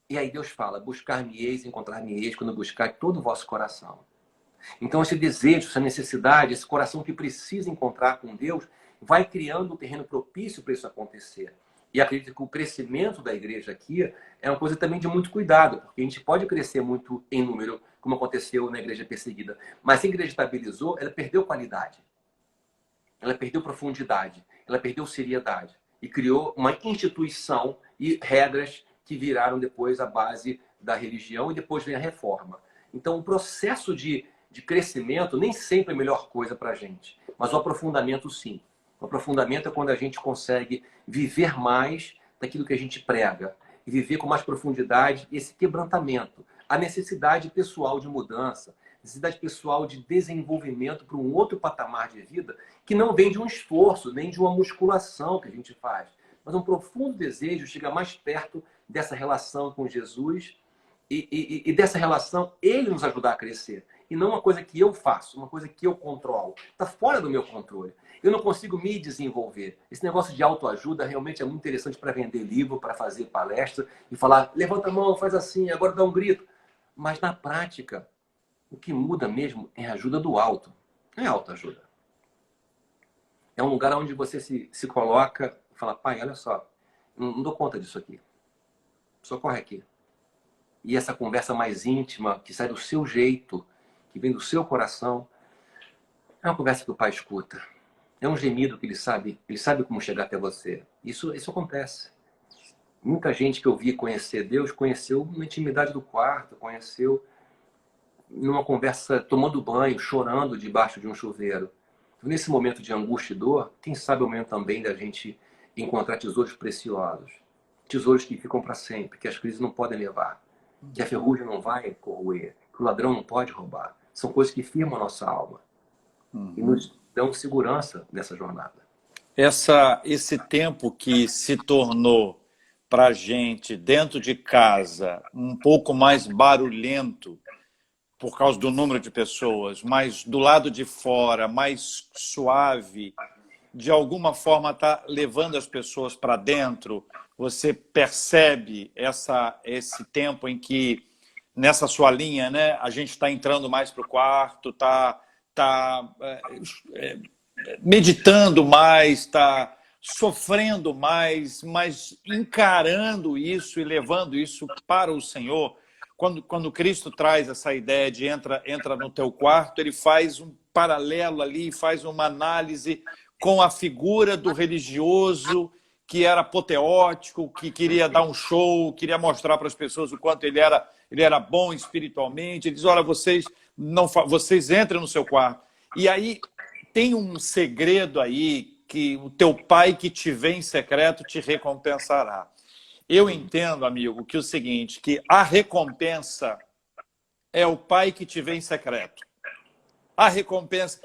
E aí Deus fala, buscar-me-eis, encontrar-me-eis, quando buscar todo o vosso coração. Então esse desejo, essa necessidade, esse coração que precisa encontrar com Deus, vai criando um terreno propício para isso acontecer. E acredito que o crescimento da igreja aqui é uma coisa também de muito cuidado, porque a gente pode crescer muito em número, como aconteceu na igreja perseguida. Mas se a igreja estabilizou, ela perdeu qualidade. Ela perdeu profundidade. Ela perdeu seriedade. E criou uma instituição e regras que viraram depois a base da religião e depois vem a reforma. Então, o processo de crescimento nem sempre é a melhor coisa para a gente. Mas o aprofundamento, sim. O aprofundamento é quando a gente consegue viver mais daquilo que a gente prega. E viver com mais profundidade esse quebrantamento. A necessidade pessoal de mudança. Necessidade pessoal de desenvolvimento para um outro patamar de vida que não vem de um esforço, nem de uma musculação que a gente faz. Mas um profundo desejo de chegar mais perto dessa relação com Jesus e dessa relação ele nos ajudar a crescer. E não uma coisa que eu faço, uma coisa que eu controlo. Está fora do meu controle. Eu não consigo me desenvolver. Esse negócio de autoajuda realmente é muito interessante para vender livro, para fazer palestra e falar, levanta a mão, faz assim, agora dá um grito. Mas na prática, o que muda mesmo é a ajuda do alto. Não é autoajuda. É um lugar onde você se coloca e fala, pai, olha só, não dou conta disso aqui. Socorre aqui. E essa conversa mais íntima, que sai do seu jeito, que vem do seu coração, É uma conversa que o pai escuta. É um gemido que ele sabe como chegar até você. Isso acontece. Muita gente que eu vi conhecer Deus, conheceu na intimidade do quarto, conheceu numa conversa tomando banho, chorando debaixo de um chuveiro. Nesse momento de angústia e dor, quem sabe é o momento também da gente encontrar tesouros preciosos. Tesouros que ficam para sempre, que as crises não podem levar, que a ferrugem não vai corroer, que o ladrão não pode roubar. São coisas que firmam a nossa alma e nos dão segurança nessa jornada. Esse tempo que se tornou para a gente dentro de casa um pouco mais barulhento por causa do número de pessoas, mas do lado de fora mais suave, de alguma forma está levando as pessoas para dentro. Você percebe esse tempo em que, nessa sua linha, né, a gente está entrando mais para o quarto, tá meditando mais, está sofrendo mais, mas encarando isso e levando isso para o Senhor. Quando Cristo traz essa ideia de entra no teu quarto, ele faz um paralelo ali, faz uma análise com a figura do religioso que era apoteótico, que queria dar um show, queria mostrar para as pessoas o quanto ele era bom espiritualmente. Ele diz, olha, vocês entrem no seu quarto. E aí tem um segredo aí que o teu pai que te vê em secreto te recompensará. Eu entendo, amigo, que é o seguinte, que a recompensa é o pai que te vê em secreto. A recompensa,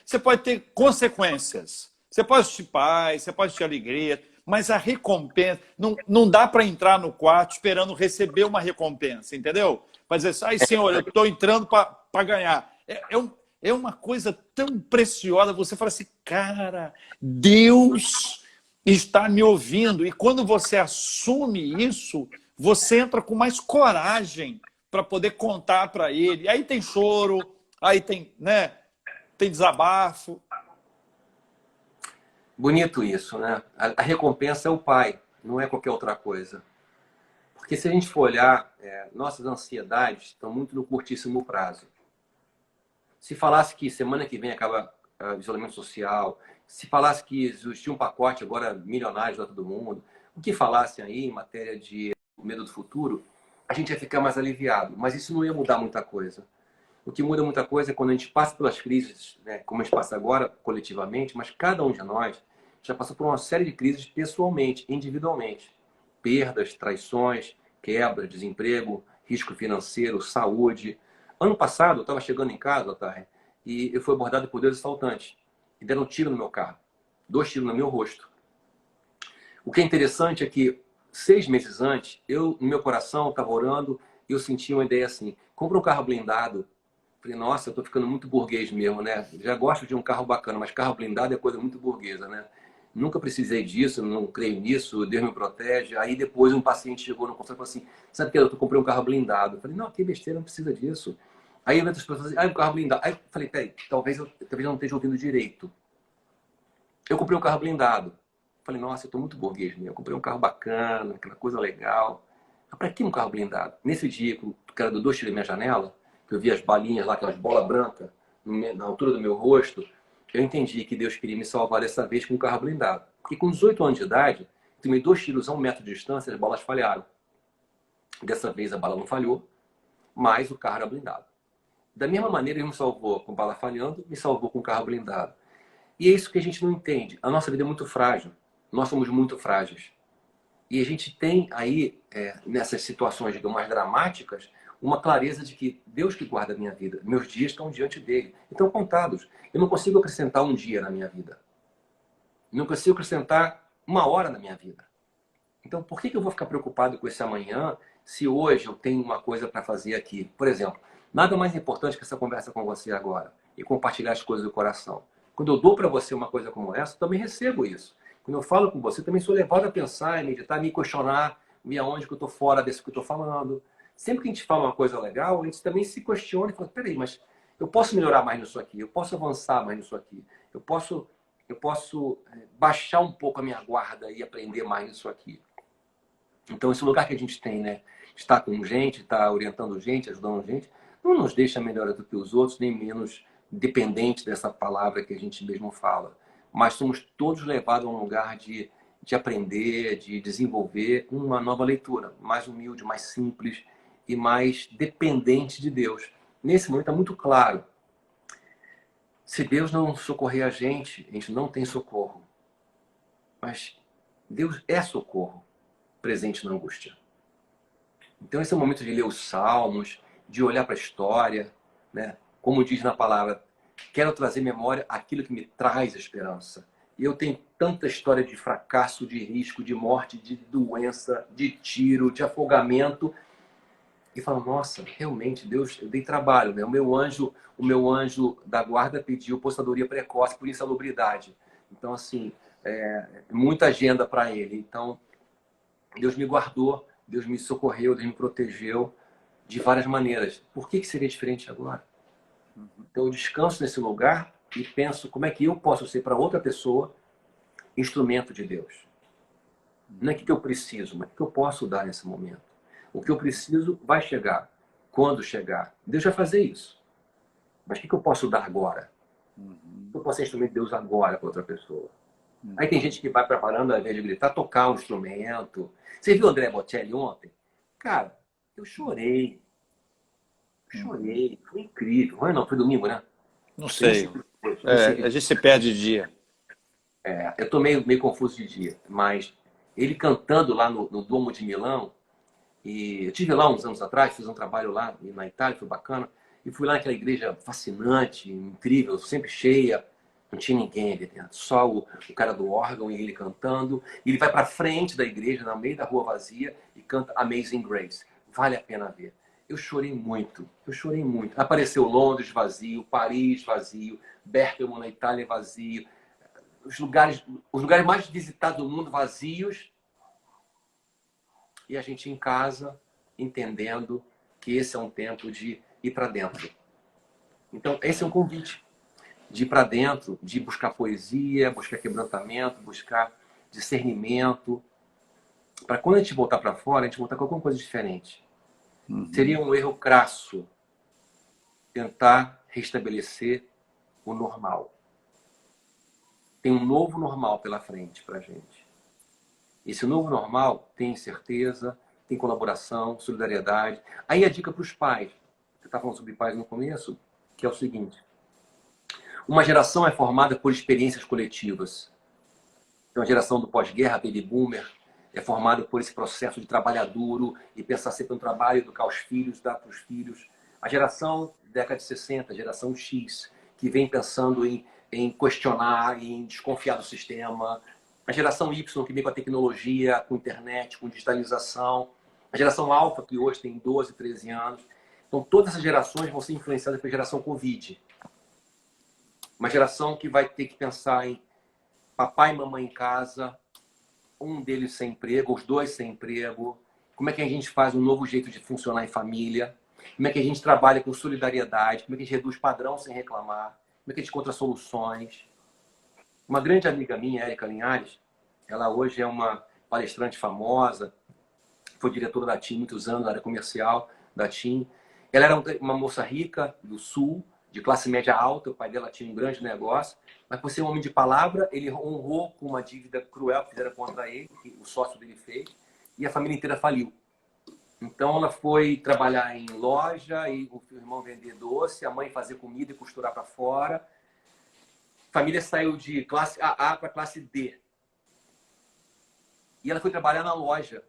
você pode ter consequências. Você pode ter paz, você pode ter alegria, mas a recompensa, não dá para entrar no quarto esperando receber uma recompensa, entendeu? Para dizer assim, ai, Senhor, eu estou entrando para ganhar. É uma coisa tão preciosa. Você fala assim, cara, Deus está me ouvindo. E quando você assume isso, você entra com mais coragem para poder contar para ele. Aí tem choro, aí tem, né, tem desabafo. Bonito isso, né? A recompensa é o pai, não é qualquer outra coisa. Porque se a gente for olhar, nossas ansiedades estão muito no curtíssimo prazo. Se falasse que semana que vem acaba o isolamento social, se falasse que existia um pacote agora milionário para todo mundo, o que falassem aí em matéria de medo do futuro, a gente ia ficar mais aliviado. Mas isso não ia mudar muita coisa. O que muda muita coisa é quando a gente passa pelas crises, né, como a gente passa agora coletivamente, mas cada um de nós já passou por uma série de crises pessoalmente, individualmente. Perdas, traições, quebra, desemprego, risco financeiro, saúde. Ano passado, eu estava chegando em casa, Otário, e eu fui abordado por 2 assaltantes. E deram um tiro no meu carro. 2 tiros no meu rosto. O que é interessante é que 6 meses antes, no meu coração, estava orando e eu senti uma ideia assim, compra um carro blindado. Falei, nossa, eu tô ficando muito burguês mesmo, né? Já gosto de um carro bacana, mas carro blindado é coisa muito burguesa, né? Nunca precisei disso, não creio nisso, Deus me protege. Aí depois um paciente chegou no consultório e falou assim, sabe o que? Eu comprei um carro blindado. Eu falei, não, que besteira, não precisa disso. Aí outras pessoas falaram, um carro blindado. Aí eu falei, peraí, talvez eu não esteja ouvindo direito. Eu comprei um carro blindado. Eu falei, nossa, eu tô muito burguês mesmo. Eu comprei um carro bacana, aquela coisa legal. Mas pra que um carro blindado? Nesse dia que o cara do 2 tirou minha janela, que eu vi as balinhas lá, aquelas bolas brancas, na altura do meu rosto, eu entendi que Deus queria me salvar dessa vez com um carro blindado. E com 18 anos de idade, eu tomei 2 tiros a 1 metro de distância, as bolas falharam. Dessa vez a bala não falhou, mas o carro era blindado. Da mesma maneira, ele me salvou com bala falhando, me salvou com carro blindado. E é isso que a gente não entende. A nossa vida é muito frágil. Nós somos muito frágeis. E a gente tem aí, nessas situações, digamos, mais dramáticas, uma clareza de que Deus que guarda a minha vida. Meus dias estão diante dele. Estão contados. Eu não consigo acrescentar um dia na minha vida. Não consigo acrescentar 1 hora na minha vida. Então, por que eu vou ficar preocupado com esse amanhã se hoje eu tenho uma coisa para fazer aqui? Por exemplo, nada mais importante que essa conversa com você agora e compartilhar as coisas do coração. Quando eu dou para você uma coisa como essa, eu também recebo isso. Quando eu falo com você, eu também sou levado a pensar, a meditar, a me questionar, ver aonde que eu estou fora desse que eu estou falando. Sempre que a gente fala uma coisa legal, a gente também se questiona e fala, peraí, mas eu posso melhorar mais nisso aqui, eu posso avançar mais nisso aqui, eu posso baixar um pouco a minha guarda e aprender mais nisso aqui. Então, esse lugar que a gente tem, né? Estar com gente, estar orientando gente, ajudando gente, não nos deixa melhor do que os outros, nem menos dependente dessa palavra que a gente mesmo fala, mas somos todos levados a um lugar de aprender, de desenvolver uma nova leitura, mais humilde, mais simples e mais dependente de Deus. Nesse momento é muito claro, se Deus não socorrer a gente não tem socorro. Mas Deus é socorro presente na angústia. Então esse é o momento de ler os salmos, de olhar para a história, né? Como diz na palavra, quero trazer memória aquilo que me traz esperança. E eu tenho tanta história de fracasso, de risco, de morte, de doença, de tiro, de afogamento. E falo, nossa, realmente, Deus, eu dei trabalho, né? O meu anjo da guarda pediu aposentadoria precoce por insalubridade. Então, assim, muita agenda para ele. Então, Deus me guardou, Deus me socorreu, Deus me protegeu de várias maneiras. Por que seria diferente agora? Então, eu descanso nesse lugar e penso como é que eu posso ser para outra pessoa instrumento de Deus. Não é o que eu preciso, mas o que eu posso dar nesse momento. O que eu preciso vai chegar. Quando chegar, Deus vai fazer isso. Mas o que eu posso dar agora? Eu posso ser instrumento de Deus agora para outra pessoa. Aí tem gente que vai preparando, ao invés de gritar, tocar um instrumento. Você viu o André Bocelli ontem? Cara, eu chorei. Chorei. Foi incrível. Não, foi domingo, né? Não sei. A gente se perde de dia. Eu tô meio confuso de dia. Mas ele cantando lá no Duomo de Milão, e eu estive lá uns anos atrás, fiz um trabalho lá na Itália, foi bacana. E fui lá naquela igreja fascinante, incrível, sempre cheia. Não tinha ninguém ali dentro, só o cara do órgão e ele cantando. E ele vai para frente da igreja, no meio da rua vazia, e canta Amazing Grace. Vale a pena ver. Eu chorei muito, Apareceu Londres vazio, Paris vazio, Bergamo na Itália vazio. Os lugares mais visitados do mundo vazios. E a gente em casa, entendendo que esse é um tempo de ir para dentro. Então, esse é um convite de ir para dentro, de buscar poesia, buscar quebrantamento, buscar discernimento, para quando a gente voltar para fora, a gente voltar com alguma coisa diferente. Seria um erro crasso tentar restabelecer o normal. Tem um novo normal pela frente para a gente. Esse novo normal tem certeza, tem colaboração, solidariedade. Aí a dica para os pais. Você estava falando sobre pais no começo, que é o seguinte. Uma geração é formada por experiências coletivas. Então, a geração do pós-guerra, baby boomer, é formada por esse processo de trabalhar duro e pensar sempre no trabalho, educar os filhos, dar para os filhos. A geração década de 60, geração X, que vem pensando em questionar, em desconfiar do sistema. A geração Y, que vem com a tecnologia, com a internet, com digitalização. A geração Alpha, que hoje tem 12, 13 anos. Então, todas essas gerações vão ser influenciadas pela geração Covid. Uma geração que vai ter que pensar em papai e mamãe em casa, um deles sem emprego, os dois sem emprego. Como é que a gente faz um novo jeito de funcionar em família? Como é que a gente trabalha com solidariedade? Como é que a gente reduz padrão sem reclamar? Como é que a gente encontra soluções? Uma grande amiga minha, Érica Linhares, ela hoje é uma palestrante famosa, foi diretora da TIM muitos anos, na área comercial da TIM. Ela era uma moça rica do Sul, de classe média alta, o pai dela tinha um grande negócio, mas por ser um homem de palavra, ele honrou com uma dívida cruel que fizeram contra ele, que o sócio dele fez, e a família inteira faliu. Então ela foi trabalhar em loja, e o irmão vender doce, a mãe fazer comida e costurar para fora. A família saiu de classe AA para classe D. E ela foi trabalhar na loja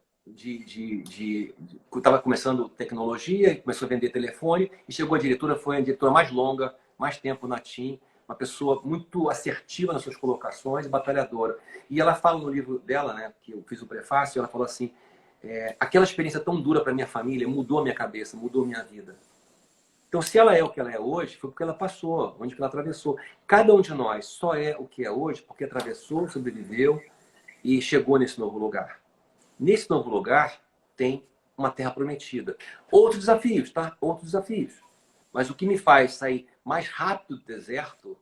estava começando tecnologia, começou a vender telefone e chegou a diretora, foi a diretora mais longa, mais tempo na TIM, uma pessoa muito assertiva nas suas colocações, batalhadora. E ela fala no livro dela, né, que eu fiz o prefácio, ela falou assim, aquela experiência tão dura para minha família mudou a minha cabeça, mudou a minha vida. Então, se ela é o que ela é hoje, foi porque ela passou, onde ela atravessou. Cada um de nós só é o que é hoje porque atravessou, sobreviveu e chegou nesse novo lugar. Nesse novo lugar tem uma terra prometida. Outros desafios, tá? Outros desafios. Mas o que me faz sair mais rápido do deserto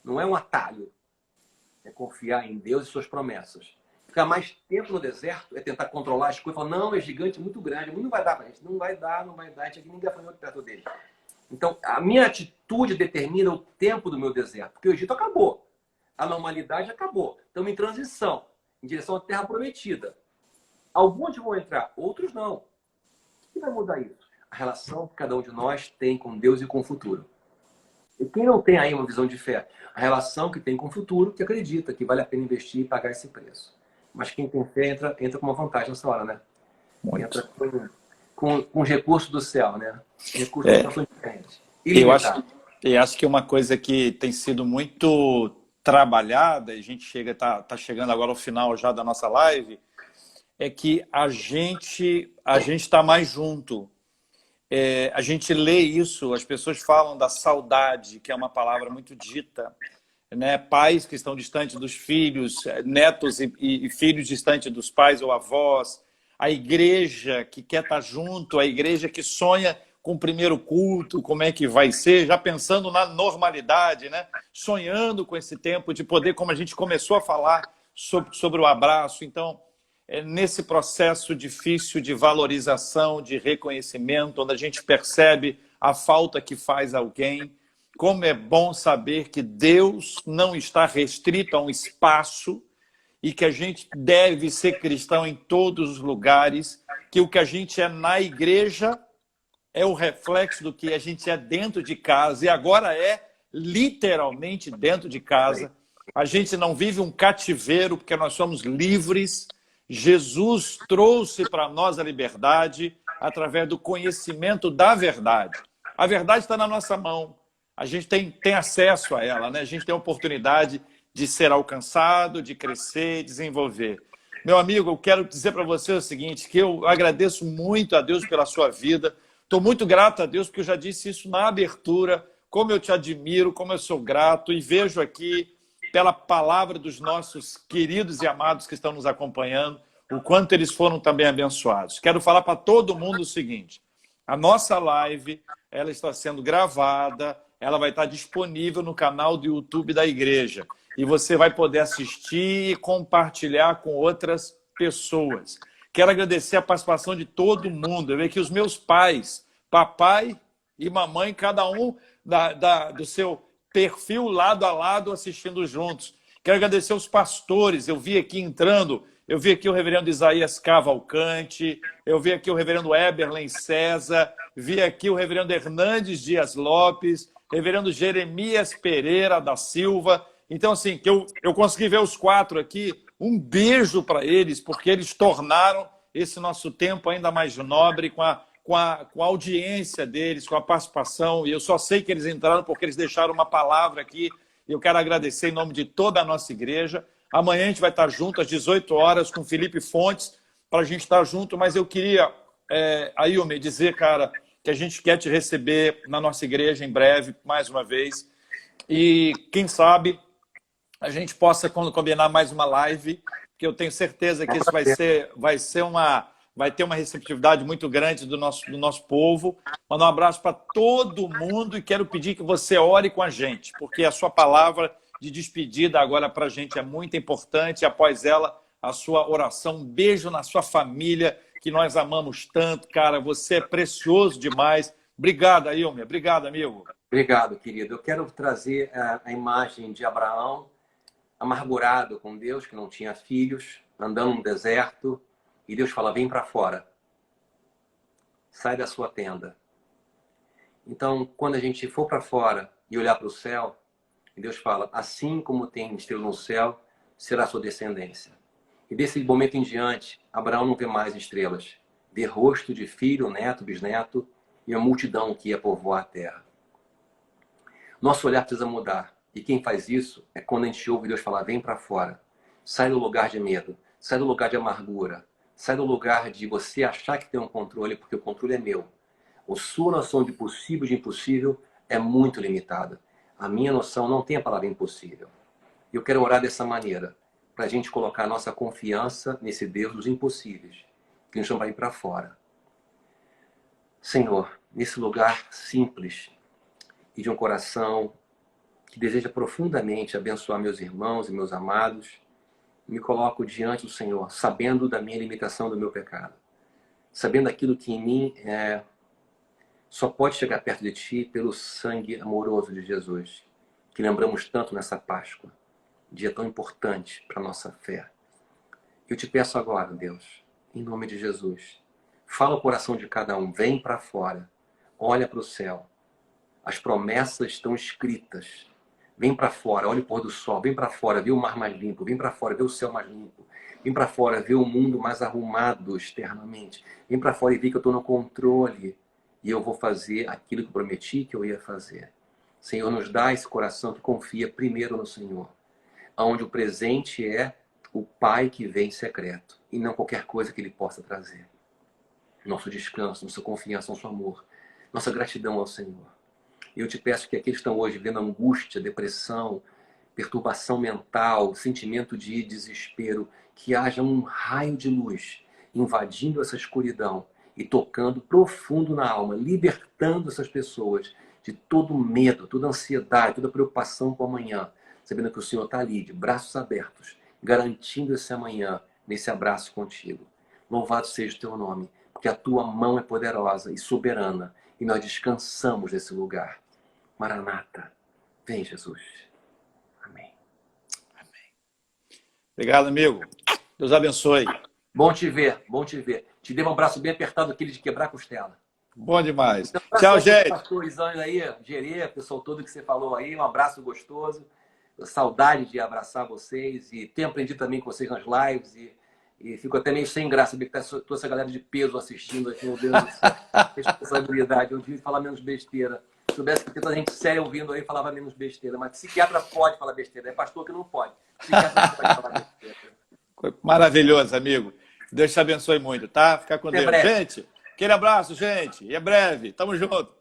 não é um atalho. É confiar em Deus e suas promessas. Ficar mais tempo no deserto é tentar controlar as coisas. Falar, não, é gigante, muito grande, não vai dar pra gente. Não vai dar, a gente aqui ninguém foi muito perto dele. Então, a minha atitude determina o tempo do meu deserto, porque o Egito acabou. A normalidade acabou. Estamos em transição, em direção à Terra Prometida. Alguns vão entrar, outros não. O que vai mudar isso? A relação que cada um de nós tem com Deus e com o futuro. E quem não tem aí uma visão de fé? A relação que tem com o futuro, que acredita que vale a pena investir e pagar esse preço. Mas quem tem fé entra com uma vantagem nessa hora, né? Entra Muito. com os recursos do céu, né? Recursos É, do céu são diferentes. eu acho, Ilimitado. eu acho que uma coisa que tem sido muito trabalhada, e a gente tá chegando agora ao final já da nossa live, é que a gente está mais junto. A gente lê isso, as pessoas falam da saudade, que é uma palavra muito dita, né? Pais que estão distantes dos filhos, netos e filhos distantes dos pais ou avós, a igreja que quer estar junto, a igreja que sonha com o primeiro culto, como é que vai ser, já pensando na normalidade, né? Sonhando com esse tempo de poder, como a gente começou a falar sobre o abraço. Então, nesse processo difícil de valorização, de reconhecimento, onde a gente percebe a falta que faz alguém, como é bom saber que Deus não está restrito a um espaço e que a gente deve ser cristão em todos os lugares, que o que a gente é na igreja é o reflexo do que a gente é dentro de casa e agora é literalmente dentro de casa. A gente não vive um cativeiro porque nós somos livres. Jesus trouxe para nós a liberdade através do conhecimento da verdade. A verdade está na nossa mão. A gente tem acesso a ela, né? A gente tem a oportunidade de ser alcançado, de crescer, desenvolver. Meu amigo, eu quero dizer para você o seguinte, que eu agradeço muito a Deus pela sua vida. Estou muito grato a Deus, porque eu já disse isso na abertura, como eu te admiro, como eu sou grato e vejo aqui, pela palavra dos nossos queridos e amados que estão nos acompanhando, o quanto eles foram também abençoados. Quero falar para todo mundo o seguinte, a nossa live, ela está sendo gravada, ela vai estar disponível no canal do YouTube da igreja. E você vai poder assistir e compartilhar com outras pessoas. Quero agradecer a participação de todo mundo. Eu vejo que os meus pais, papai e mamãe, cada um do seu perfil lado a lado assistindo juntos. Quero agradecer os pastores. Eu vi aqui entrando, eu vi aqui o reverendo Isaías Cavalcante, eu vi aqui o reverendo Eberlen César, vi aqui o reverendo Hernandes Dias Lopes, reverendo Jeremias Pereira da Silva. Então, assim, que eu consegui ver os 4 aqui. Um beijo para eles, porque eles tornaram esse nosso tempo ainda mais nobre com a audiência deles, com a participação. E eu só sei que eles entraram porque eles deixaram uma palavra aqui. E eu quero agradecer em nome de toda a nossa igreja. Amanhã a gente vai estar junto às 18 horas com Felipe Fontes, para a gente estar junto. Mas eu queria, Ailme, dizer, cara, que a gente quer te receber na nossa igreja em breve, mais uma vez. E quem sabe a gente possa combinar mais uma live, que eu tenho certeza que isso vai ter uma receptividade muito grande do nosso povo. Mandar um abraço para todo mundo e quero pedir que você ore com a gente, porque a sua palavra de despedida agora para a gente é muito importante. Após ela, a sua oração. Um beijo na sua família, que nós amamos tanto, cara. Você é precioso demais. Obrigado, Ailme. Obrigado, amigo. Obrigado, querido. Eu quero trazer a imagem de Abraão, amargurado com Deus, que não tinha filhos, andando no deserto, e Deus fala, vem para fora, sai da sua tenda. Então, quando a gente for para fora e olhar para o céu, Deus fala, assim como tem estrelas no céu, será a sua descendência. E desse momento em diante, Abraão não vê mais estrelas, vê rosto de filho, neto, bisneto, e a multidão que ia povoar a terra. Nosso olhar precisa mudar. E quem faz isso é quando a gente ouve Deus falar, vem para fora. Sai do lugar de medo, sai do lugar de amargura, sai do lugar de você achar que tem um controle, porque o controle é meu. A sua noção de possível e de impossível é muito limitada. A minha noção não tem a palavra impossível. Eu quero orar dessa maneira, para a gente colocar a nossa confiança nesse Deus dos impossíveis, que nos chama para ir para fora. Senhor, nesse lugar simples e de um coração que deseja profundamente abençoar meus irmãos e meus amados, me coloco diante do Senhor, sabendo da minha limitação, do meu pecado. Sabendo aquilo que em mim só pode chegar perto de ti pelo sangue amoroso de Jesus, que lembramos tanto nessa Páscoa, dia tão importante para a nossa fé. Eu te peço agora, Deus, em nome de Jesus, fala o coração de cada um, vem para fora, olha para o céu. As promessas estão escritas. Vem para fora, olha o pôr do sol, vem para fora, vê o mar mais limpo, vem para fora, vê o céu mais limpo. Vem para fora, vê o mundo mais arrumado externamente. Vem para fora e vê que eu estou no controle. E eu vou fazer aquilo que prometi que eu ia fazer. Senhor, nos dá esse coração que confia primeiro no Senhor. Onde o presente é o Pai que vem em secreto. E não qualquer coisa que Ele possa trazer. Nosso descanso, nossa confiança, nosso amor. Nossa gratidão ao Senhor. E eu te peço que aqueles que estão hoje vendo angústia, depressão, perturbação mental, sentimento de desespero, que haja um raio de luz invadindo essa escuridão e tocando profundo na alma, libertando essas pessoas de todo medo, toda ansiedade, toda preocupação com o amanhã, sabendo que o Senhor está ali, de braços abertos, garantindo esse amanhã, nesse abraço contigo. Louvado seja o teu nome, porque a tua mão é poderosa e soberana, e nós descansamos nesse lugar. Maranata, vem Jesus. Amém. Obrigado, amigo. Deus abençoe. Bom te ver, bom te ver. Te dei um abraço bem apertado, aquele de quebrar a costela. Bom demais. Então, Tchau, gente. Pastor Isane aí, Gerê, pessoal todo que você falou aí, um abraço gostoso. Saudade de abraçar vocês e tenho aprendido também com vocês nas lives e fico até meio sem graça, ver que tá toda essa galera de peso assistindo aqui, meu Deus do céu. Responsabilidade, eu tive que falar menos besteira. Se soubesse que tem tanta gente séria ouvindo aí, falava menos besteira. Mas psiquiatra pode falar besteira, é pastor que não pode. Psiquiatra não pode falar besteira. Maravilhoso, amigo. Deus te abençoe muito, tá? Fica com Até Deus. breve. Gente, aquele abraço, gente. E é breve. Tamo junto.